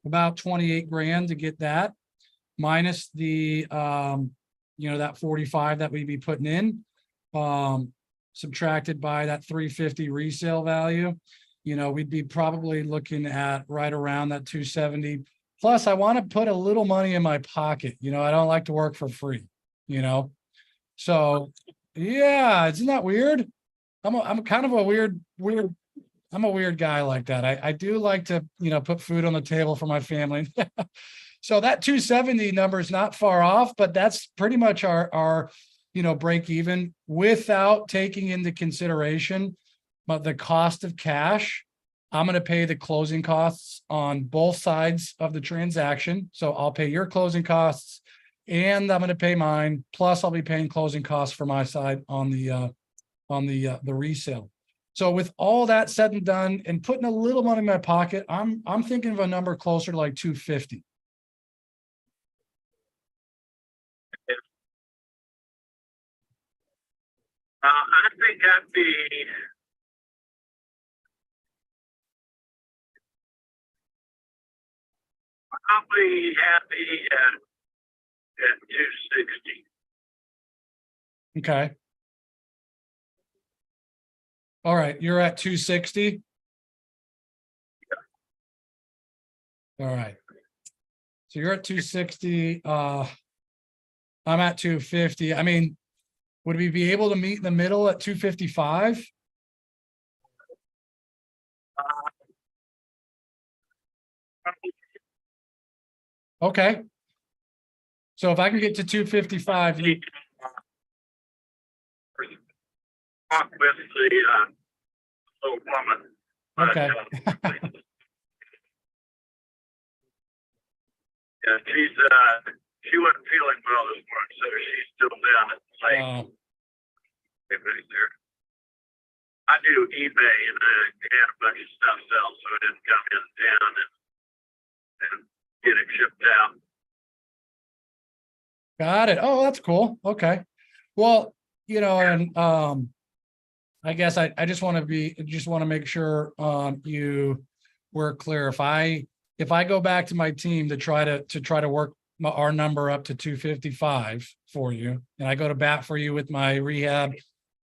about 28 grand to get that, minus the that 45 that we'd be putting in, subtracted by that 350 resale value. We'd be probably looking at right around that 270. Plus, I want to put a little money in my pocket. I don't like to work for free, So, yeah, isn't that weird? I'm kind of a weird, I'm a weird guy like that. I do like to, put food on the table for my family. So that 270 number is not far off, but that's pretty much our break even without taking into consideration but the cost of cash. I'm going to pay the closing costs on both sides of the transaction. So I'll pay your closing costs and I'm going to pay mine. Plus I'll be paying closing costs for my side on the resale. So with all that said and done and putting a little money in my pocket, I'm thinking of a number closer to like 250. I think I'd be probably happy at 260. Okay. All right. You're at 260. All right. So you're at 260. I'm at 250. I mean, would we be able to meet in the middle at 255? Okay. So if I can get to 255, Talk with the little woman. okay. Yeah, she wasn't feeling well this morning, so she's still down at the lake. Right there. I do eBay and I had a bunch of stuff sell, so I didn't come in town and get it shipped out. Got it. Oh, that's cool. Okay. Well, and I guess I just want to make sure you were clear. If I go back to my team to try to work our number up to 255 for you, and I go to bat for you with my rehab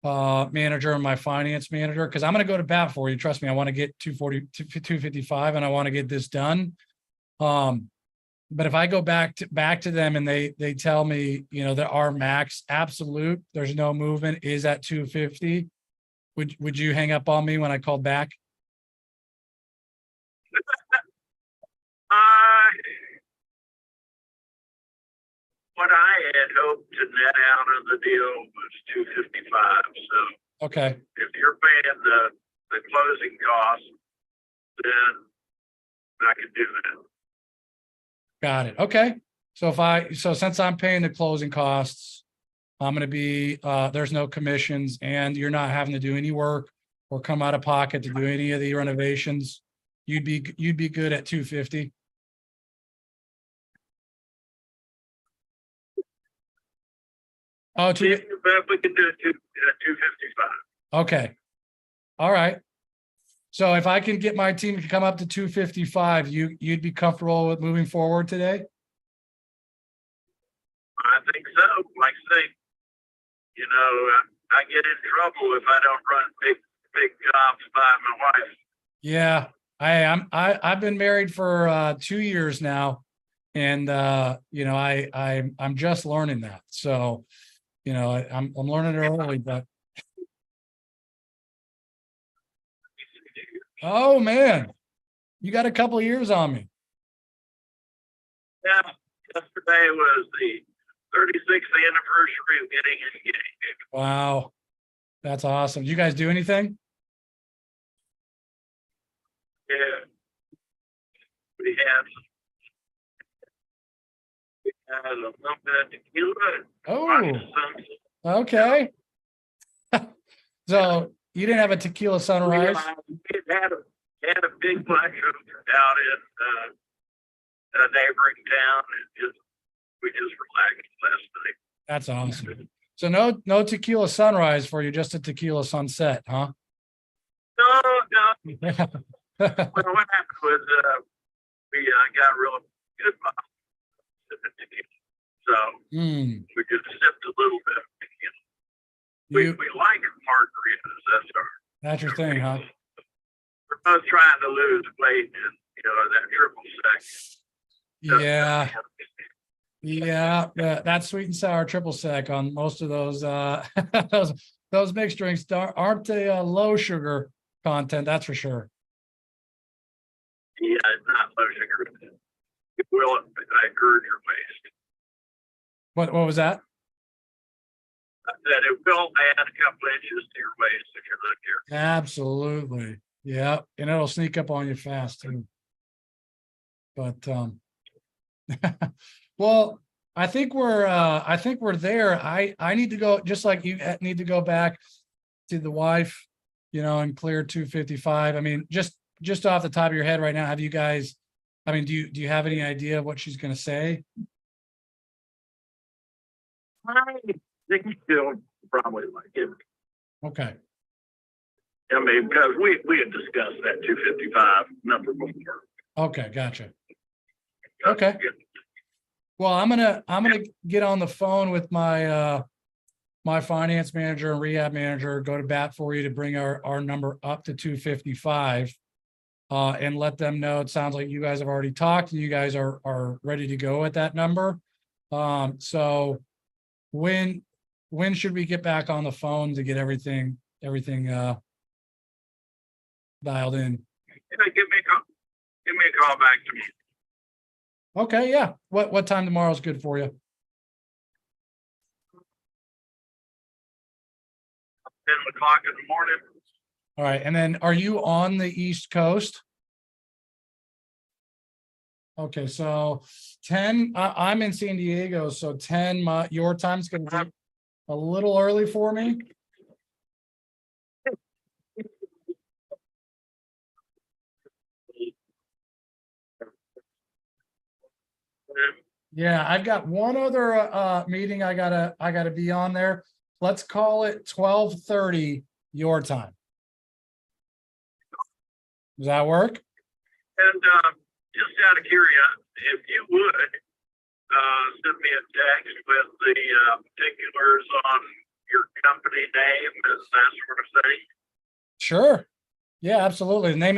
manager and my finance manager, because I'm going to go to bat for you. Trust me, I want to get 255 and I want to get this done. But if I go back to them and they tell me, that our max absolute, there's no movement, is at 250, would you hang up on me when I called back? What I had hoped to net out of the deal was 255. So Okay. if you're paying the the closing costs, then I could do that. Got it. Okay. So since I'm paying the closing costs, I'm gonna be, there's no commissions and you're not having to do any work or come out of pocket to do any of the renovations. You'd be good at 250. Oh, See if we can do it at 255. okay. All right. So if I can get my team to come up to 255, you'd be comfortable with moving forward today? I think so. Like I say, you know, I get in trouble if I don't run big jobs by my wife. Yeah, I've been married for 2 years now. And you know, I'm just learning that. So, you know, I'm learning it early, but oh man, you got a couple of years on me. Yeah, yesterday was the 36th anniversary of getting engaged. Wow. That's awesome. Did you guys do anything? Yeah. We had a little bit of tequila. Oh, okay. So you didn't have a tequila sunrise? We had a big bunch out in a neighboring town, and we just relaxed last night. That's awesome. So no tequila sunrise for you, just a tequila sunset, huh? No. Well, what happened was we got real good tequila, so we just sipped a little bit of tequila. We like margaritas. That's your thing, huh? We're both trying to lose weight, and you know that triple sec. Yeah. Yeah, that sweet and sour triple sec on most of those those mixed drinks aren't a low sugar content, that's for sure. Yeah, it's not low sugar. It will gird your waist. What was that? I said it will add a couple inches to your waist if you're not careful. Absolutely. Yeah, and it'll sneak up on you fast too. But well, I think we're there. I need to go, just like you need to go back to the wife, you know, and clear 255. I mean, just off the top of your head right now, have you guys, I mean, do you have any idea of what she's gonna say? I think she'll probably like it. Okay. I mean, because we had discussed that 255 number before. Okay, gotcha. Okay. Well, I'm gonna get on the phone with my my finance manager and rehab manager, go to bat for you to bring our number up to 255. And let them know it sounds like you guys have already talked and you guys are ready to go at that number. So when should we get back on the phone to get everything dialed in? Yeah, give me a call back to me. Okay, yeah. What time tomorrow is good for you? 10 o'clock in the morning. All right, and then are you on the East Coast? Okay, so 10, I'm in San Diego, so 10, your time's gonna be a little early for me. Yeah, I've got one other meeting I gotta be on there. Let's call it 12:30 your time. Does that work? And just out of curiosity, if you would send me a text with the particulars on your company name and that sort of thing. Sure. Yeah, absolutely. The name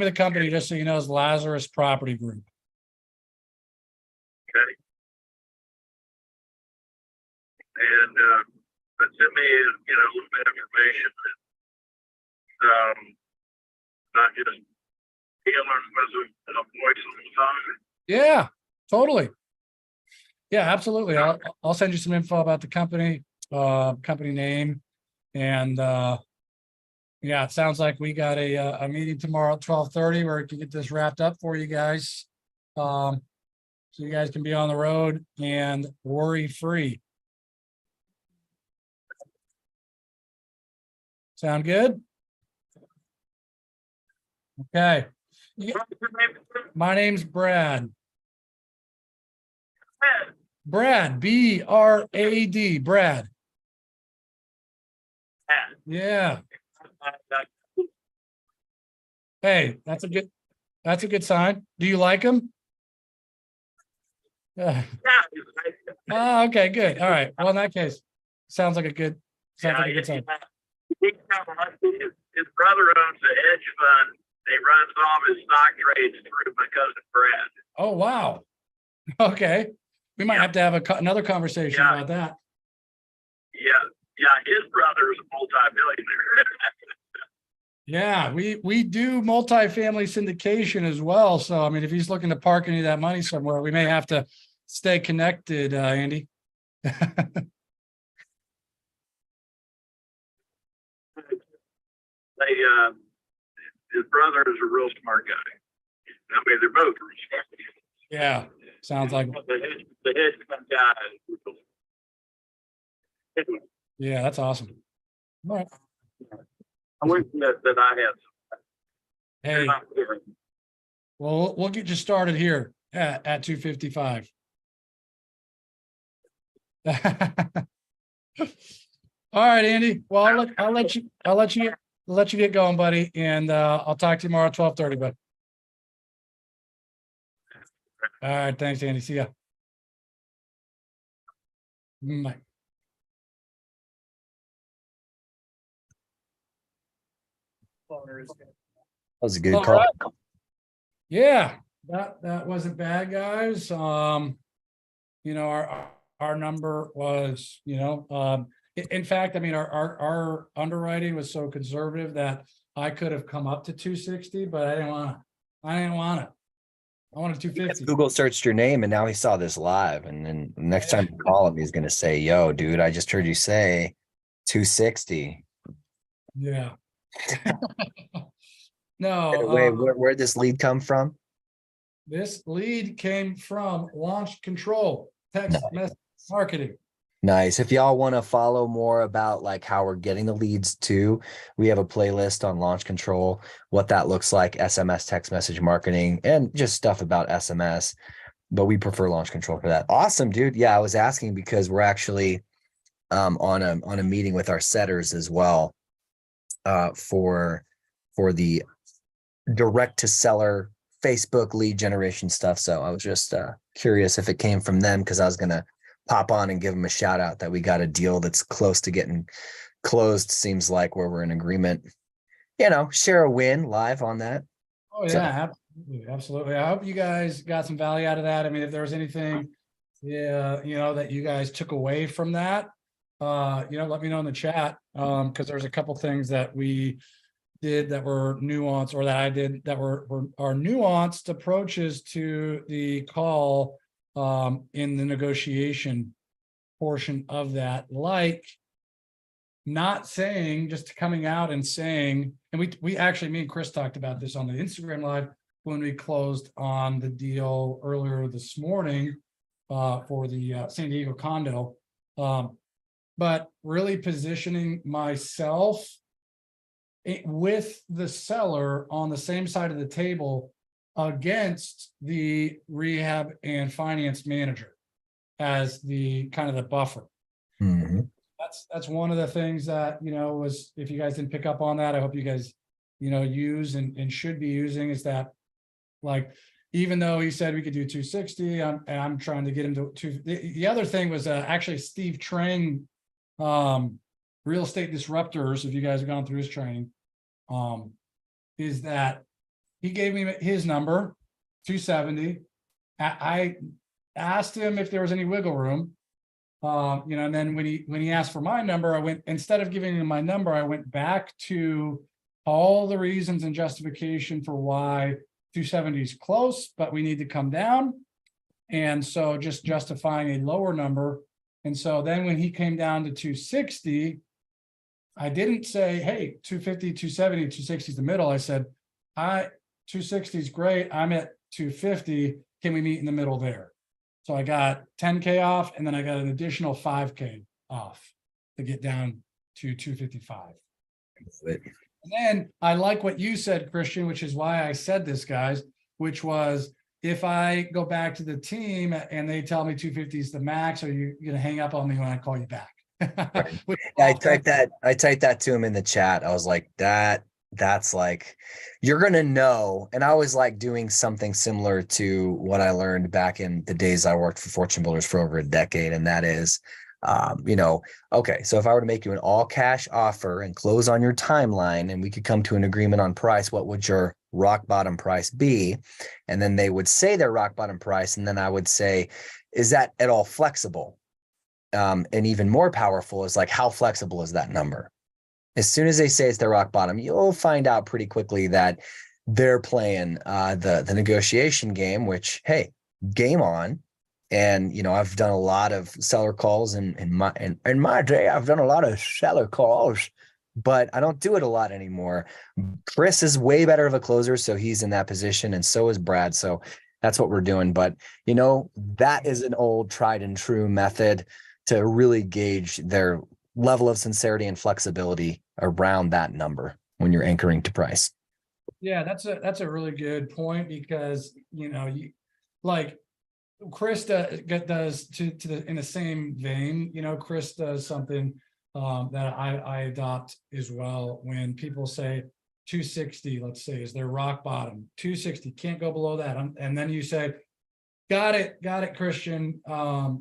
of the company, just so you know, is Lazarus Property Group. Okay. And but send me a little bit of information. Not just feeling with a voice on the phone. Yeah, totally. Yeah, absolutely. I'll send you some info about the company, company name, and Yeah, it sounds like we got a meeting tomorrow at 12:30 where we can get this wrapped up for you guys. So you guys can be on the road and worry-free. Sound good? Okay. My name's Brad. Brad, B-R-A-D, Brad. Yeah. Hey, that's a good sign. Do you like him? Yeah. Oh, okay, good. All right. Well, in that case, sounds like a good sign. His brother owns a hedge fund. He runs all his stock trades through my cousin Brad. Oh, wow. Okay. We might have to have another conversation about that. Yeah, his brother is a multi-millionaire. Yeah, we do multifamily syndication as well. So, I mean, if he's looking to park any of that money somewhere, we may have to stay connected, Andy. His brother is a real smart guy. I mean, they're both real smart. Yeah, sounds like, The hedge fund guy is real. yeah, that's awesome. All right. I wish that I had. Hey, well, we'll get you started here at 2:55. All right, Andy. Well, I'll let you get going, buddy, and I'll talk to you tomorrow at 12:30, bud. All right, thanks, Andy. See ya. Bye. That was a good All call. right. Yeah, that wasn't bad, guys. You know, our number was, in fact, I mean, our underwriting was so conservative that I could have come up to 260, but I didn't want it. I wanted 250. Google searched your name and now he saw this live. And then next time you call him, he's gonna say, "Yo, dude, I just heard you say 260." Yeah. No, Wait, where'd this lead come from? this lead came from Launch Control, text message marketing. Nice. If y'all want to follow more about like how we're getting the leads too, we have a playlist on Launch Control, what that looks like, SMS text message marketing, and just stuff about SMS. But we prefer Launch Control for that. Awesome, dude. Yeah, I was asking because we're actually on a meeting with our setters as well for the direct to seller Facebook lead generation stuff. So I was just curious if it came from them, because I was gonna pop on and give them a shout out that we got a deal that's close to getting closed. Seems like where we're in agreement, share a win live on that. Oh yeah, absolutely. I hope you guys got some value out of that. I mean, if there was anything, that you guys took away from that, let me know in the chat. Because there's a couple things that we did that were nuanced, or that I did that were nuanced approaches to the call in the negotiation portion of that, like not saying, just coming out and saying, and we actually, me and Chris talked about this on the Instagram live when we closed on the deal earlier this morning for the San Diego condo, but really positioning myself with the seller on the same side of the table against the rehab and finance manager as the kind of the buffer. Mm-hmm. That's one of the things that, was, if you guys didn't pick up on that, I hope you guys, use and should be using, is that, like, even though he said we could do 260, I'm trying to get him to the other thing was actually Steve Trang, Real Estate Disruptors, if you guys have gone through his training, is that he gave me his number, 270. I asked him if there was any wiggle room, and then when he asked for my number, instead of giving him my number, I went back to all the reasons and justification for why 270 is close, but we need to come down. And so just justifying a lower number. And so then when he came down to 260, I didn't say, hey, 250, 270, 260 is the middle. I said, 260 is great. I'm at 250. Can we meet in the middle there? So I got 10K off, and then I got an additional 5K off to get down to 255. And then I like what you said, Christian, which is why I said this, guys, which was, if I go back to the team and they tell me 250 is the max, are you going to hang up on me when I call you back? Right. Yeah, I typed that to him in the chat. I was like, that's like, you're gonna know. And I was like doing something similar to what I learned back in the days I worked for Fortune Builders for over a decade, and that is, okay, so if I were to make you an all cash offer and close on your timeline, and we could come to an agreement on price, what would your rock bottom price be? And then they would say their rock bottom price, and then I would say, is that at all flexible? And even more powerful is like, how flexible is that number? As soon as they say it's their rock bottom, you'll find out pretty quickly that they're playing the negotiation game, which, hey, game on. And, I've done a lot of seller calls in my day. I've done a lot of seller calls, but I don't do it a lot anymore. Chris is way better of a closer, so he's in that position, and so is Brad. So that's what we're doing. But, that is an old tried and true method to really gauge their level of sincerity and flexibility around that number when you're anchoring to price. Yeah, that's a really good point, because like Chris does in the same vein. Chris does something that I adopt as well. When people say 260, let's say, is their rock bottom, 260, can't go below that, and then you say, got it, Christian.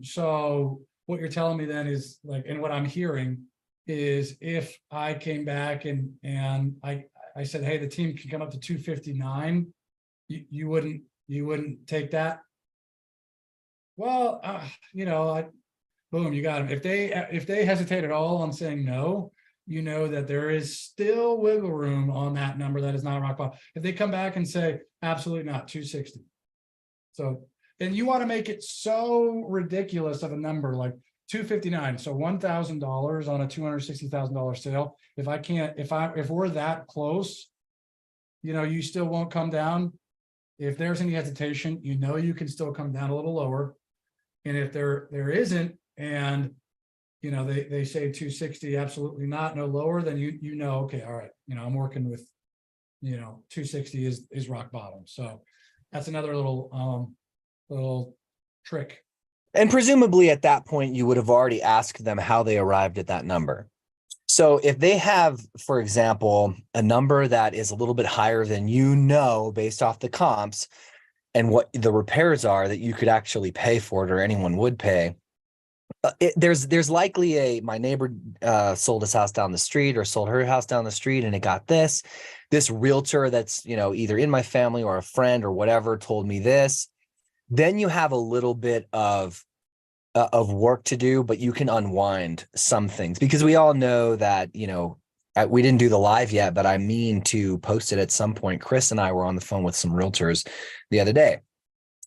So what you're telling me then is like, and what I'm hearing is, if I came back and I said, hey, the team can come up to 259, you wouldn't take that? Well, boom, you got them. If they hesitate at all on saying no, that there is still wiggle room on that number that is not rock bottom. If they come back and say, absolutely not, 260. So, and you want to make it so ridiculous of a number, like 259. So $1,000 on a $260,000 sale. If we're that close, you still won't come down. If there's any hesitation, you can still come down a little lower. And if there isn't, and they say 260, absolutely not, no lower, then okay, all right, I'm working with 260 is rock bottom. So that's another little trick. And presumably at that point, you would have already asked them how they arrived at that number. So if they have, for example, a number that is a little bit higher than based off the comps and what the repairs are that you could actually pay for it, or anyone would pay, there's likely my neighbor sold his house down the street, or sold her house down the street, and it got this realtor that's either in my family or a friend or whatever told me this. Then you have a little bit of work to do, but you can unwind some things, because we all know that, we didn't do the live yet, but I mean to post it at some point. Chris and I were on the phone with some realtors the other day.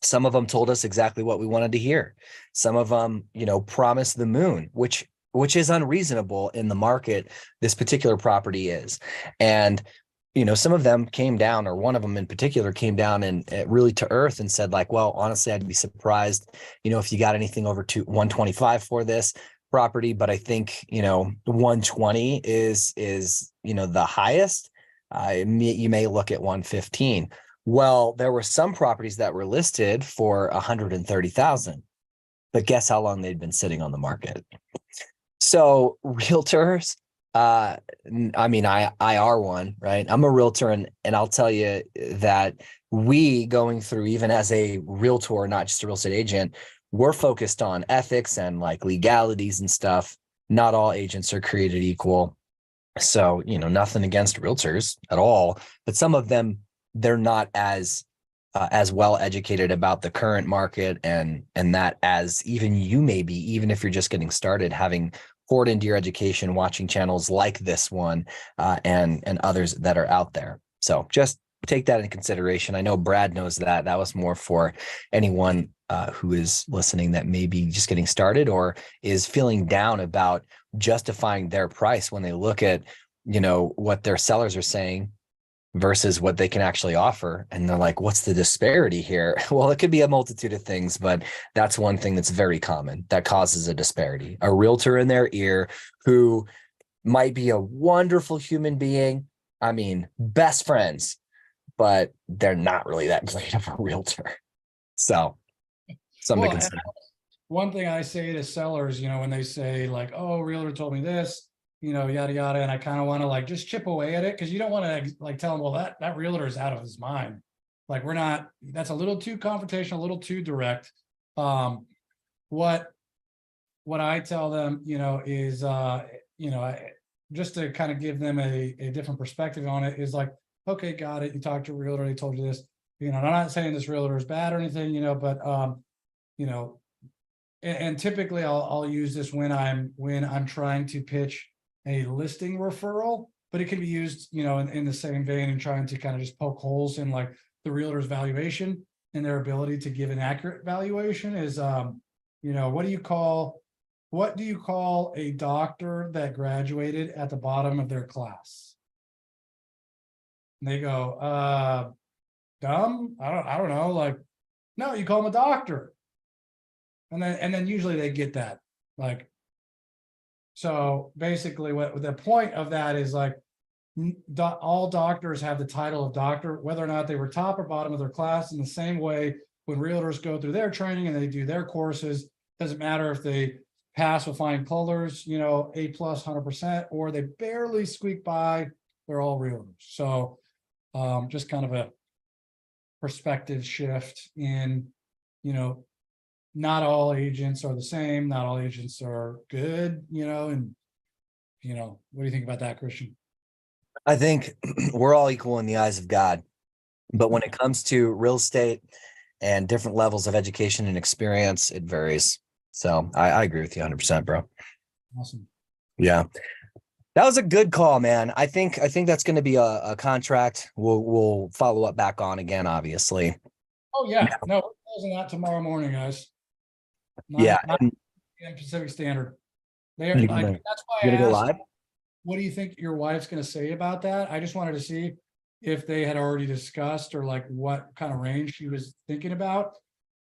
Some of them told us exactly what we wanted to hear. Some of them, promised the moon, which is unreasonable in the market this particular property is. And some of them came down, or one of them in particular came down and really to earth and said, like, well, honestly, I'd be surprised, if you got anything over to 125 for this property, but I think, 120 is the highest. You may look at 115. Well, there were some properties that were listed for 130,000, but guess how long they'd been sitting on the market? So realtors, I are one, right? I'm a realtor, and I'll tell you that we, going through, even as a realtor, not just a real estate agent, we're focused on ethics and like legalities and stuff. Not all agents are created equal. So, nothing against realtors at all, but some of them, they're not as well educated about the current market and that as even you may be, even if you're just getting started, having poured into your education, watching channels like this one and others that are out there. So just take that into consideration. I know Brad knows that. That was more for anyone who is listening that may be just getting started or is feeling down about justifying their price when they look at, what their sellers are saying versus what they can actually offer. And they're like, what's the disparity here? Well, it could be a multitude of things, but that's one thing that's very common that causes a disparity. A realtor in their ear who might be a wonderful human being. I mean, best friends, but they're not really that great of a realtor. So something to Well, consider. one thing I say to sellers, when they say like, oh, realtor told me this, yada, yada, and I kind of want to like just chip away at it because you don't want to like tell them, well, that realtor is out of his mind. Like that's a little too confrontational, a little too direct. What I tell them, is, just to kind of give them a different perspective on it is like, okay, got it. You talked to a realtor, they told you this, I'm not saying this realtor is bad or anything, but, and typically I'll use this when I'm trying to pitch a listing referral, but it can be used, in the same vein and trying to kind of just poke holes in like the realtor's valuation and their ability to give an accurate valuation is, what do you call a doctor that graduated at the bottom of their class? And they go, dumb? I don't know. Like, no, you call him a doctor. And then usually they get that. Like, so basically what the point of that is like, all doctors have the title of doctor, whether or not they were top or bottom of their class. In the same way, when realtors go through their training and they do their courses, doesn't matter if they pass with flying colors, A plus 100%, or they barely squeak by, they're all realtors. So just kind of a perspective shift in, not all agents are the same, not all agents are good, and what do you think about that, Christian? I think we're all equal in the eyes of God, but when it comes to real estate and different levels of education and experience, it varies. So I agree with you 100%, bro. Awesome. Yeah. That was a good call, man. I think that's going to be a contract. We'll follow up back on again, obviously. Oh yeah, no, we're closing that tomorrow morning, guys. Yeah. 9 p.m. Pacific Standard. They're You're like, gonna, that's why you're I gonna go asked, live? what do you think your wife's going to say about that? I just wanted to see if they had already discussed or like what kind of range she was thinking about.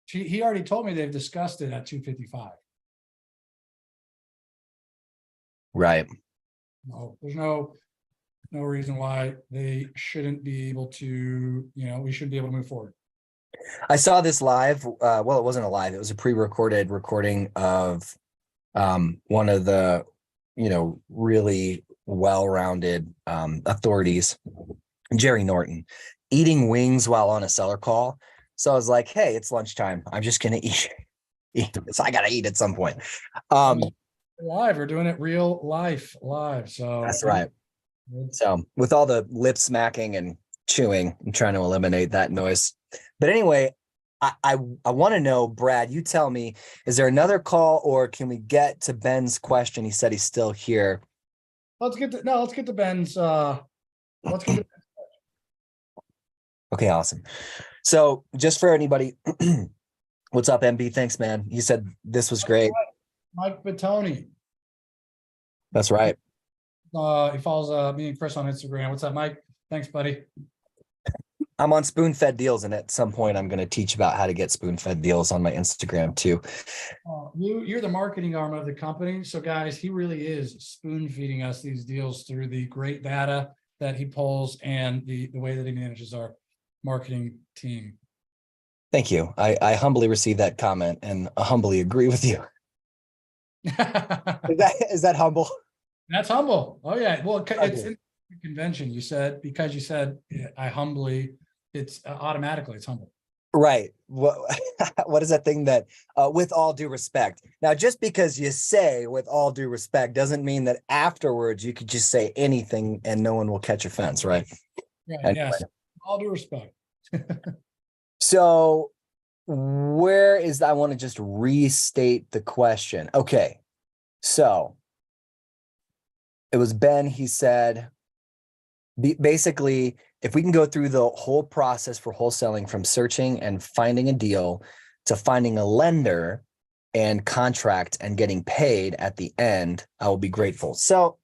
He already told me they've discussed it at 255. Right. No, there's no reason why they shouldn't be able to, we should be able to move forward. I saw this live. Well, it wasn't a live. It was a pre-recorded recording of one of the, really well-rounded authorities, Jerry Norton, eating wings while on a seller call. So I was like, hey, it's lunchtime. I'm just going to eat. So I got to eat at some point. Live, we're doing it real life live. So That's right. So with all the lip smacking and chewing, I'm trying to eliminate that noise. But anyway, I want to know, Brad, you tell me, is there another call or can we get to Ben's question? He said he's still here. let's get to Ben's. Let's get to Okay, awesome. So just for anybody, what's up, MB? Thanks, man. You said this was great. Mike Batoni. That's right. He follows me and Chris on Instagram. What's up, Mike? Thanks, buddy. I'm on spoon-fed deals, and at some point I'm going to teach about how to get spoon-fed deals on my Instagram too. You're the marketing arm of the company. So guys, he really is spoon feeding us these deals through the great data that he pulls and the way that he manages our marketing team. Thank you. I humbly received that comment and humbly agree with you. Is that humble? That's humble. Oh yeah. Well, it's in the convention. You said, because you said I humbly, it's automatically it's humble. Right. What is that thing that with all due respect? Now, just because you say with all due respect doesn't mean that afterwards you could just say anything and no one will catch offense, right? Right. Anyway. Yes. All due respect. So where is I want to just restate the question. Okay. So it was Ben. He said, basically, if we can go through the whole process for wholesaling from searching and finding a deal to finding a lender and contract and getting paid at the end, I will be grateful. So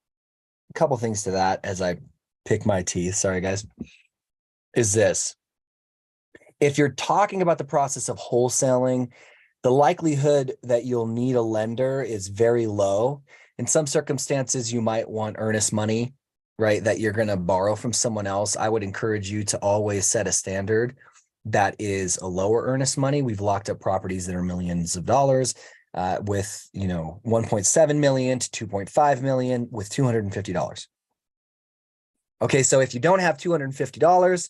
a couple things to that as I pick my teeth, sorry guys, is this. If you're talking about the process of wholesaling, the likelihood that you'll need a lender is very low. In some circumstances, you might want earnest money, right, that you're going to borrow from someone else. I would encourage you to always set a standard that is a lower earnest money. We've locked up properties that are millions of dollars with, 1.7 million to 2.5 million with $250. Okay, so if you don't have $250,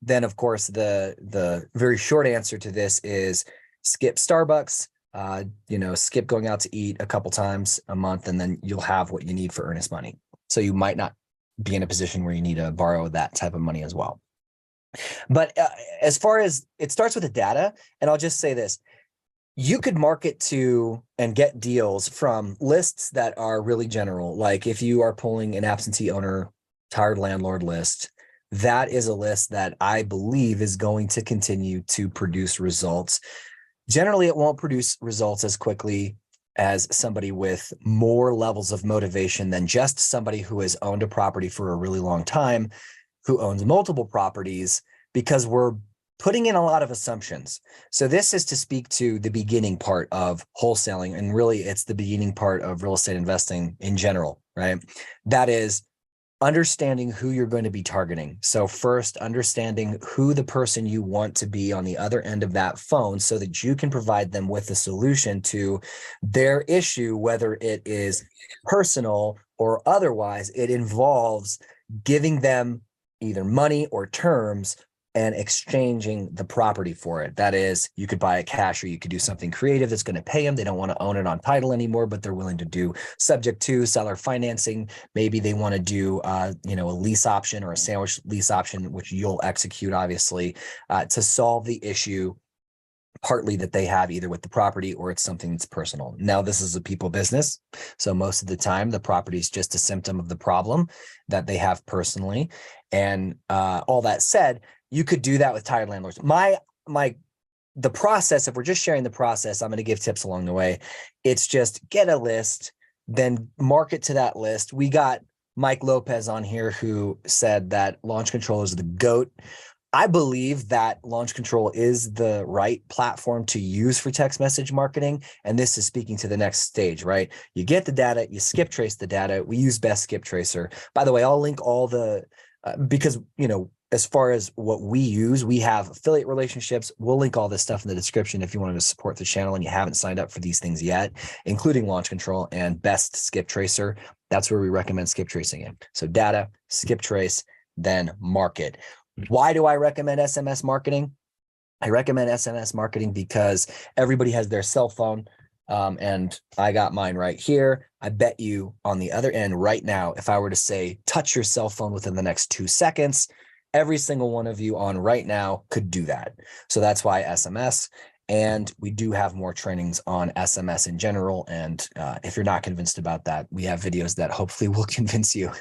then of course the very short answer to this is skip Starbucks, skip going out to eat a couple times a month, and then you'll have what you need for earnest money. So you might not be in a position where you need to borrow that type of money as well. But as far as it starts with the data, and I'll just say this, you could market to and get deals from lists that are really general. Like if you are pulling an absentee owner, tired landlord list, that is a list that I believe is going to continue to produce results. Generally, it won't produce results as quickly as somebody with more levels of motivation than just somebody who has owned a property for a really long time, who owns multiple properties, because we're putting in a lot of assumptions. So this is to speak to the beginning part of wholesaling, and really it's the beginning part of real estate investing in general, right? That is understanding who you're going to be targeting. So first, understanding who the person you want to be on the other end of that phone so that you can provide them with a solution to their issue, whether it is personal or otherwise. It involves giving them either money or terms and exchanging the property for it. That is, you could buy it cash, or you could do something creative that's going to pay them. They don't want to own it on title anymore, but they're willing to do subject to seller financing. Maybe they want to do, a lease option or a sandwich lease option, which you'll execute, obviously, to solve the issue partly that they have either with the property or it's something that's personal. Now, this is a people business. So most of the time, the property is just a symptom of the problem that they have personally. And all that said, you could do that with tired landlords. The process, if we're just sharing the process, I'm going to give tips along the way. It's just get a list, then market to that list. We got Mike Lopez on here who said that launch control is the GOAT. I believe that launch control is the right platform to use for text message marketing. And this is speaking to the next stage, right? You get the data, you skip trace the data. We use Best Skip Tracer. By the way, I'll link all the, because, as far as what we use, we have affiliate relationships. We'll link all this stuff in the description if you wanted to support the channel and you haven't signed up for these things yet, including launch control and Best Skip Tracer. That's where we recommend skip tracing in. So data, skip trace, then market. Why do I recommend SMS marketing? I recommend SMS marketing because everybody has their cell phone, and I got mine right here. I bet you on the other end right now, if I were to say, touch your cell phone within the next 2 seconds, every single one of you on right now could do that. So that's why SMS. And we do have more trainings on SMS in general. And if you're not convinced about that, we have videos that hopefully will convince you.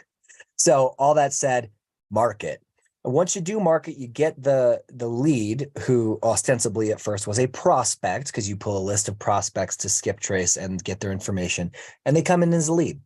So all that said, market. Once you do market, you get the lead, who ostensibly at first was a prospect, because you pull a list of prospects to skip trace and get their information, and they come in as a lead.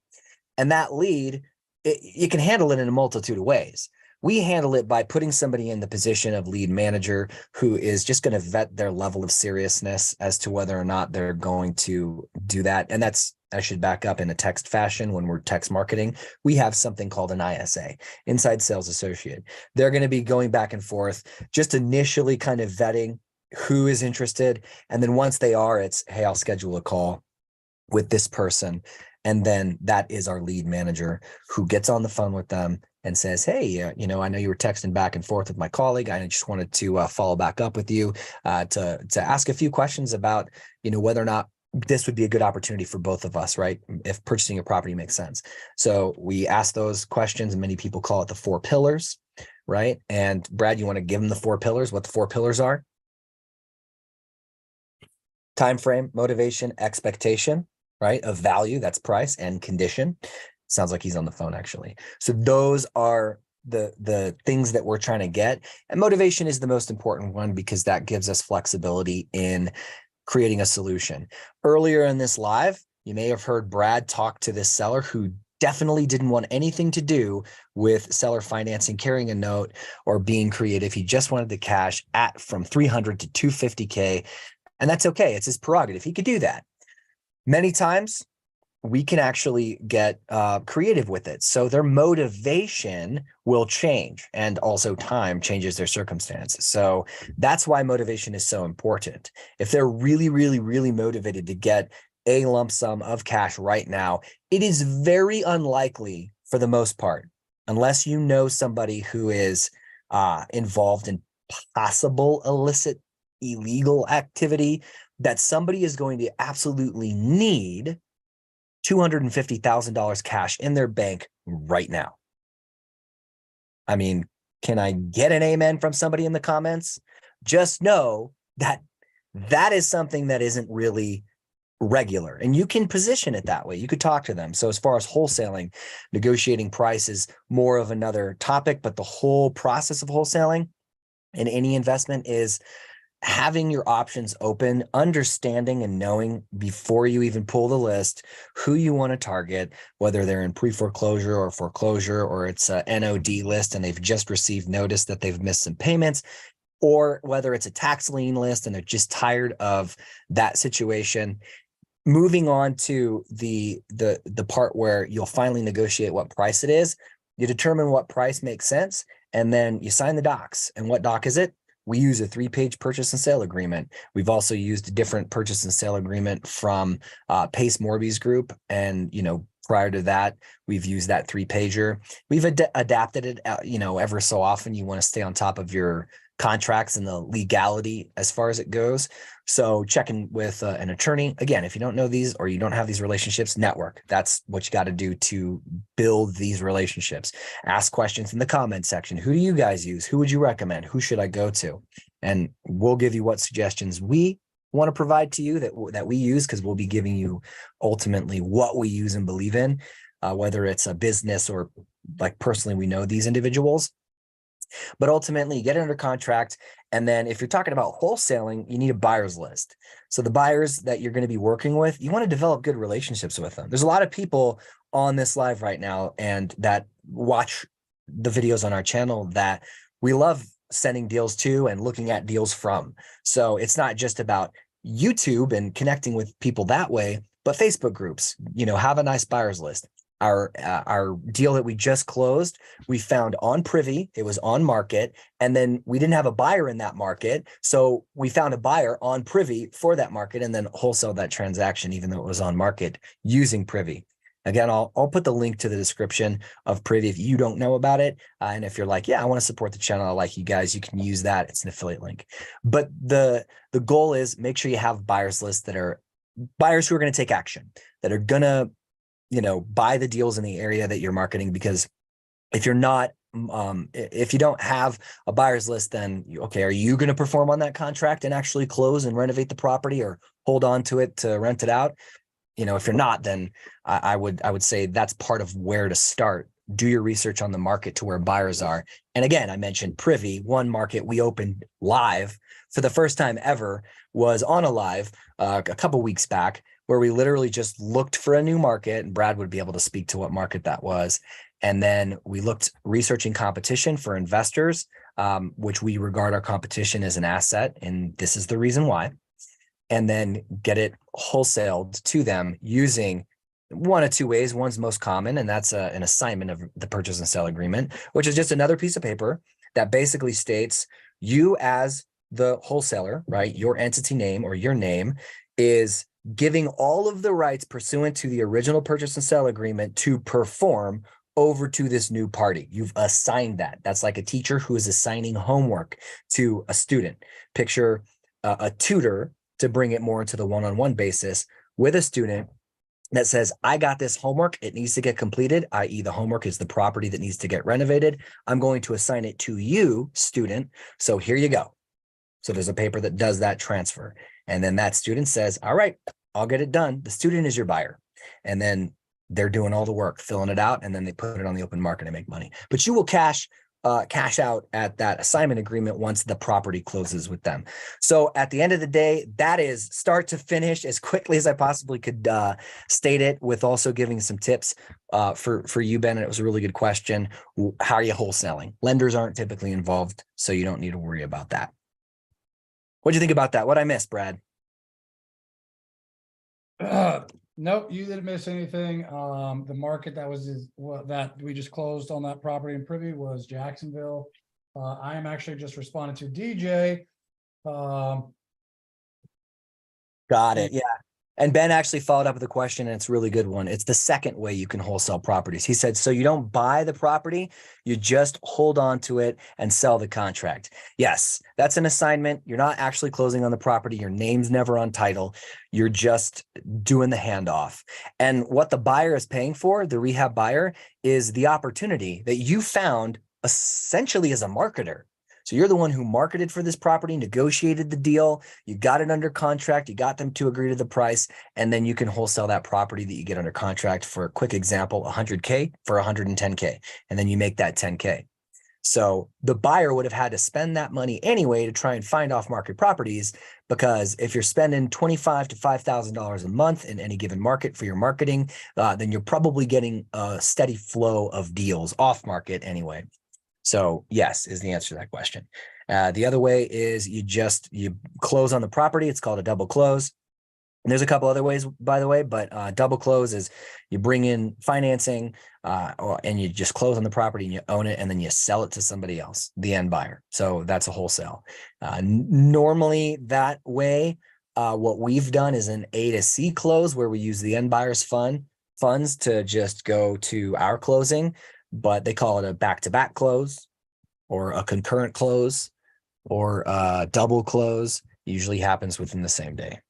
And that lead, you can handle it in a multitude of ways. We handle it by putting somebody in the position of lead manager who is just going to vet their level of seriousness as to whether or not they're going to do that. And that's, I should back up, in a text fashion. When we're text marketing, we have something called an ISA, inside sales associate. They're going to be going back and forth, just initially kind of vetting who is interested. And then once they are, it's, hey, I'll schedule a call with this person. And then that is our lead manager who gets on the phone with them and says, hey, I know you were texting back and forth with my colleague. I just wanted to follow back up with you to ask a few questions about, whether or not this would be a good opportunity for both of us, right? If purchasing a property makes sense. So we ask those questions, and many people call it the 4 pillars, right? And Brad, you want to give them the 4 pillars, what the 4 pillars are? Time frame, motivation, expectation, right? Of value, that's price, and condition. Sounds like he's on the phone, actually. So those are the things that we're trying to get. And motivation is the most important one because that gives us flexibility in creating a solution. Earlier in this live, you may have heard Brad talk to this seller who definitely didn't want anything to do with seller financing, carrying a note, or being creative. He just wanted the cash at from 300 to 250K. And that's okay. It's his prerogative. He could do that. Many times we can actually get creative with it. So their motivation will change, and also time changes their circumstances. So that's why motivation is so important. If they're really, really, really motivated to get a lump sum of cash right now, it is very unlikely for the most part, unless you know somebody who is involved in possible illicit, illegal activity, that somebody is going to absolutely need $250,000 cash in their bank right now. I mean, can I get an amen from somebody in the comments? Just know that that is something that isn't really regular, and you can position it that way. You could talk to them. So as far as wholesaling, negotiating price is more of another topic, but the whole process of wholesaling in any investment is having your options open, understanding and knowing before you even pull the list who you want to target, whether they're in pre-foreclosure or foreclosure, or it's a NOD list and they've just received notice that they've missed some payments, or whether it's a tax lien list and they're just tired of that situation. Moving on to the part where you'll finally negotiate what price it is. You determine what price makes sense, and then you sign the docs. And what doc is it? We use a 3-page purchase and sale agreement. We've also used a different purchase and sale agreement from Pace Morby's group. And, prior to that, we've used that 3-pager. We've adapted it, ever so often. You want to stay on top of your contracts and the legality as far as it goes. So checking with an attorney. Again, if you don't know these or you don't have these relationships, network. That's what you got to do to build these relationships. Ask questions in the comment section. Who do you guys use? Who would you recommend? Who should I go to? And we'll give you what suggestions we want to provide to you that we use, because we'll be giving you ultimately what we use and believe in, whether it's a business or like personally, we know these individuals. But ultimately, you get it under contract. And then if you're talking about wholesaling, you need a buyer's list. So the buyers that you're going to be working with, you want to develop good relationships with them. There's a lot of people on this live right now and that watch the videos on our channel that we love sending deals to and looking at deals from. So it's not just about YouTube and connecting with people that way, but Facebook groups, have a nice buyer's list. Our deal that we just closed, we found on Privy. It was on market, and then we didn't have a buyer in that market, so we found a buyer on Privy for that market, and then wholesaled that transaction even though it was on market using Privy. Again, I'll put the link to the description of Privy if you don't know about it, and if you're like, yeah, I want to support the channel, I like you guys, you can use that. It's an affiliate link. But the goal is make sure you have buyers lists that are buyers who are going to take action, that are going to buy the deals in the area that you're marketing. Because if you're not, if you don't have a buyer's list, then okay, are you going to perform on that contract and actually close and renovate the property or hold on to it to rent it out? If you're not, then I would say that's part of where to start. Do your research on the market to where buyers are. And again, I mentioned Privy, one market we opened live for the first time ever was on a live a couple weeks back, where we literally just looked for a new market, and Brad would be able to speak to what market that was. And then we looked researching competition for investors, which we regard our competition as an asset. And this is the reason why. And then get it wholesaled to them using one of two ways. One's most common, and that's an assignment of the purchase and sale agreement, which is just another piece of paper that basically states you as the wholesaler, right? Your entity name or your name is giving all of the rights pursuant to the original purchase and sale agreement to perform over to this new party. You've assigned that. That's like a teacher who is assigning homework to a student. Picture a tutor, to bring it more into the one-on-one basis, with a student that says, I got this homework. It needs to get completed, i.e. the homework is the property that needs to get renovated. I'm going to assign it to you, student. So here you go. So there's a paper that does that transfer. And then that student says, all right, I'll get it done. The student is your buyer. And then They're doing all the work, filling it out, and then they put it on the open market and make money. But you will cash out at that assignment agreement once the property closes with them. So at the end of the day, that is start to finish as quickly as I possibly could state it, with also giving some tips for you, Ben. And it was a really good question. How are you wholesaling? Lenders aren't typically involved, so you don't need to worry about that. What do you think about that? What I missed, Brad? Nope, you didn't miss anything. The market that we just closed on that property in Privy was Jacksonville. I am actually just responding to DJ. Got it. Yeah. And Ben actually followed up with a question, and it's a really good one. It's the second way you can wholesale properties. He said, so you don't buy the property, you just hold on to it and sell the contract. Yes, that's an assignment. You're not actually closing on the property. Your name's never on title. You're just doing the handoff. And what the buyer is paying for, the rehab buyer, is the opportunity that you found essentially as a marketer. So you're the one who marketed for this property, negotiated the deal, you got it under contract, you got them to agree to the price, and then you can wholesale that property that you get under contract for, a quick example, 100K for 110K, and then you make that 10K. So the buyer would have had to spend that money anyway to try and find off market properties, because if you're spending $25,000 to $5,000 a month in any given market for your marketing, then you're probably getting a steady flow of deals off market anyway. So yes, is the answer to that question. The other way is you close on the property. It's called a double close. And there's a couple other ways, by the way, but double close is you bring in financing and you just close on the property and you own it, and then you sell it to somebody else, the end buyer. So that's a wholesale. Normally that way, what we've done is an A to C close, where we use the end buyer's funds to just go to our closing. But they call it a back-to-back close or a concurrent close or a double close. Usually happens within the same day.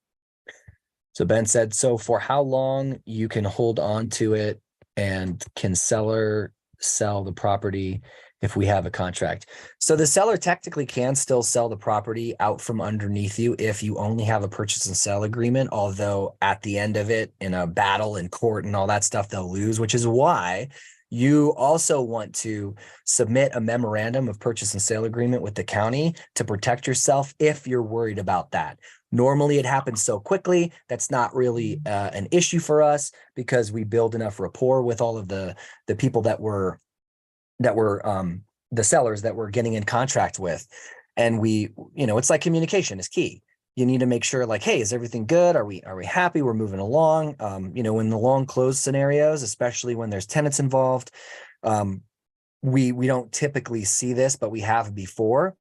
So Ben said, so for how long you can hold on to it, and can seller sell the property if we have a contract? So the seller technically can still sell the property out from underneath you if you only have a purchase and sale agreement, although at the end of it, in a battle in court and all that stuff, they'll lose, which is why you also want to submit a memorandum of purchase and sale agreement with the county to protect yourself if you're worried about that. Normally it happens so quickly, that's not really an issue for us, because we build enough rapport with all of the people that were the sellers that we're getting in contract with. And it's like communication is key. You need to make sure, like, hey, is everything good? Are we happy? We're moving along. In the long close scenarios, especially when there's tenants involved, we don't typically see this, but we have before.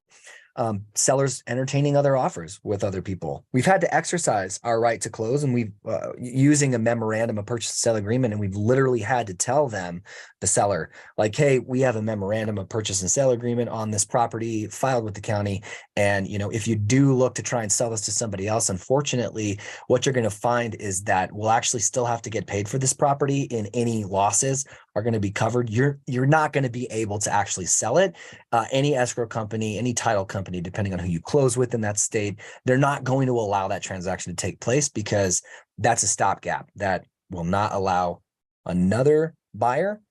Sellers entertaining other offers with other people. We've had to exercise our right to close, and we've using a memorandum of purchase and sale agreement, and we've literally had to tell them, the seller, like, hey, we have a memorandum of purchase and sale agreement on this property filed with the county, and if you do look to try and sell this to somebody else, unfortunately, what you're going to find is that we'll actually still have to get paid for this property, and any losses are going to be covered. You're not going to be able to actually sell it. Any escrow company, any title company, depending on who you close with in that state, they're not going to allow that transaction to take place, because that's a stopgap that will not allow another buyer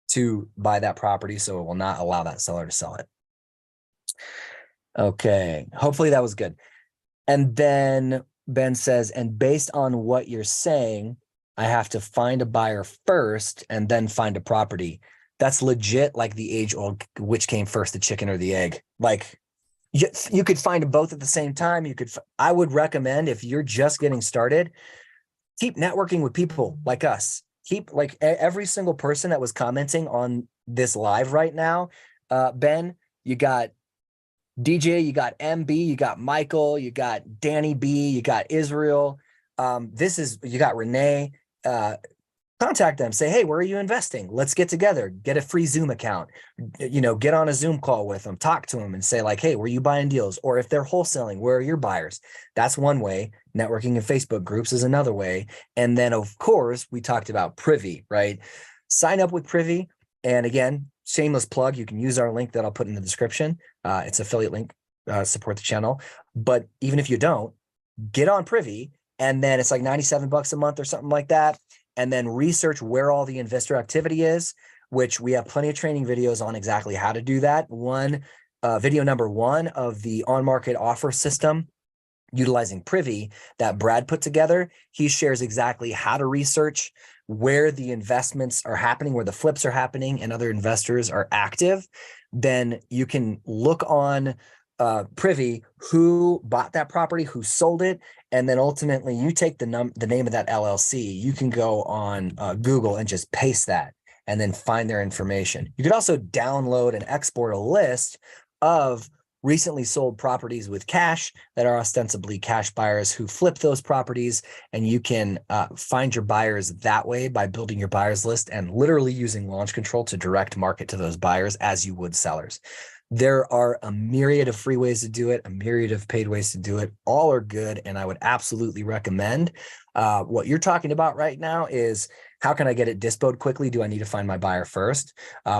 to buy that property. So it will not allow that seller to sell it. Okay, hopefully that was good. And then Ben says, and based on what you're saying, I have to find a buyer first and then find a property. That's legit like the age-old, which came first, the chicken or the egg. Like, you could find both at the same time. I would recommend, if you're just getting started, keep networking with people like us. Keep, like, every single person that was commenting on this live right now. Ben, you got DJ, you got MB, you got Michael, you got Danny B, you got Israel. You got Renee. Contact them, say, hey, where are you investing? Let's get together, get a free Zoom account, get on a Zoom call with them, talk to them and say, like, hey, where are you buying deals? Or if they're wholesaling, where are your buyers? That's one way. Networking in Facebook groups is another way. And then, of course, we talked about Privy, right? Sign up with Privy. And again, shameless plug, you can use our link that I'll put in the description. It's affiliate link, support the channel. But even if you don't, get on Privy, and then it's like $97 a month or something like that. and then research where all the investor activity is, which we have plenty of training videos on exactly how to do that. Video number 1 of the on-market offer system utilizing Privy that Brad put together, he shares exactly how to research where the investments are happening, where the flips are happening, and other investors are active. Then you can look on Privy who bought that property, who sold it, and then ultimately you take the name of that LLC. You can go on Google and just paste that and then find their information. You could also download and export a list of recently sold properties with cash that are ostensibly cash buyers who flip those properties, and you can find your buyers that way by building your buyers list and literally using launch control to direct market to those buyers as you would sellers. There are a myriad of free ways to do it, a myriad of paid ways to do it. All are good, and I would absolutely recommend. What you're talking about right now is, how can I get it dispoed quickly? Do I need to find my buyer first?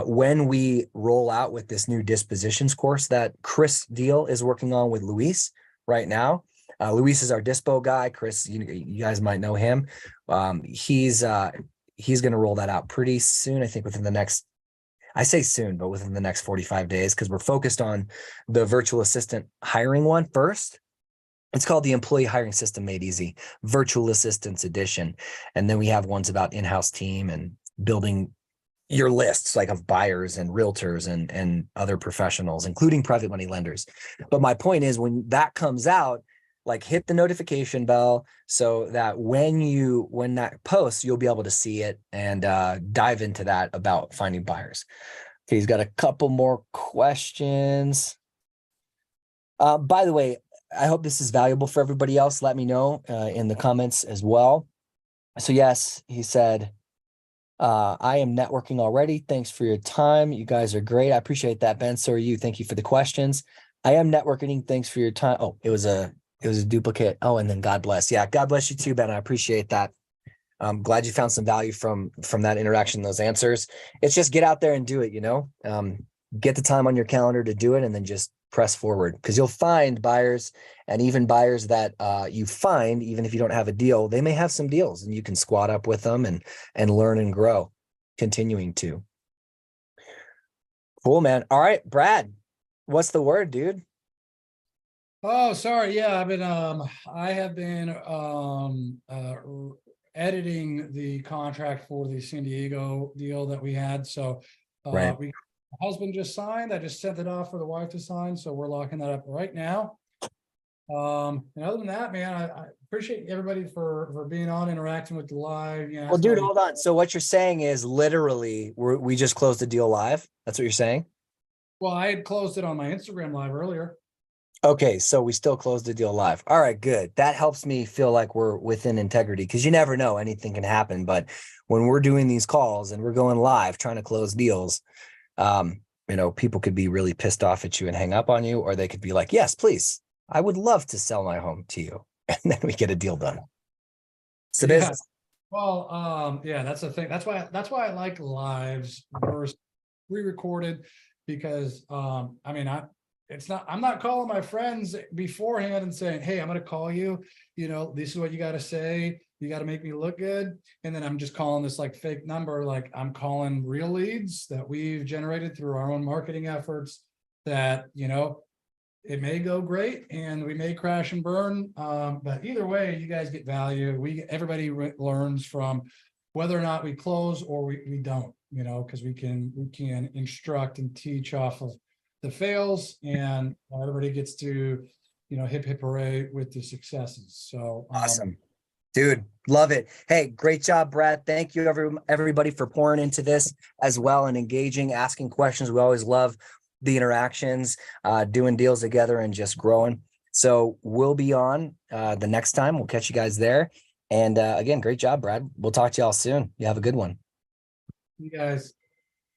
When we roll out with this new dispositions course that Chris Deal is working on with Luis right now, Luis is our dispo guy. Chris, you guys might know him. He's going to roll that out pretty soon. I think within the next, I say soon, but within the next 45 days, because we're focused on the virtual assistant hiring one first. It's called the Employee Hiring System Made Easy, Virtual Assistants Edition. And then we have ones about in-house team and building your lists like of buyers and realtors and other professionals, including private money lenders. But my point is, when that comes out, like, hit the notification bell so that when that posts, you'll be able to see it and dive into that about finding buyers. Okay, he's got a couple more questions. By the way, I hope this is valuable for everybody else. Let me know in the comments as well. So yes, he said, I am networking already. Thanks for your time. You guys are great. I appreciate that, Ben. So are you. Thank you for the questions. I am networking. Thanks for your time. Oh, it was a duplicate. Oh, and then God bless. Yeah, God bless you too, Ben. I appreciate that. I'm glad you found some value from that interaction, those answers. It's just get out there and do it, get the time on your calendar to do it, and then just press forward, because you'll find buyers, and even buyers that you find, even if you don't have a deal, they may have some deals, and you can squat up with them and learn and grow, continuing to. Cool, man. All right, Brad, what's the word, dude? Oh, sorry. Yeah, I have been editing the contract for the San Diego deal that we had. So Right. my husband just signed. I just sent it off for the wife to sign. So we're locking that up right now. And other than that, man, I appreciate everybody for being on, interacting with the live. Well, dude, hold on. So what you're saying is literally we just closed the deal live. That's what you're saying? Well, I had closed it on my Instagram live earlier. Okay, so we still closed the deal live. All right, good. That helps me feel like we're within integrity, because you never know, anything can happen. But when we're doing these calls and we're going live trying to close deals, people could be really pissed off at you and hang up on you, or they could be like, yes, please, I would love to sell my home to you. And then we get a deal done. It's the business. Well, yeah, that's the thing. That's why I like lives versus pre-recorded, because I'm not calling my friends beforehand and saying, hey, I'm going to call you, this is what you got to say. You got to make me look good. And then I'm just calling this like fake number. Like, I'm calling real leads that we've generated through our own marketing efforts that, it may go great and we may crash and burn. But either way, you guys get value. Everybody learns from whether or not we close or we don't, because we can instruct and teach off of the fails, and everybody gets to, hip hip hooray with the successes. So Awesome. Dude, love it. Hey, great job, Brad. Thank you everybody for pouring into this as well and engaging, asking questions. We always love the interactions, doing deals together and just growing. So we'll be on the next time. We'll catch you guys there. And again, great job, Brad. We'll talk to y'all soon. You have a good one. you guys.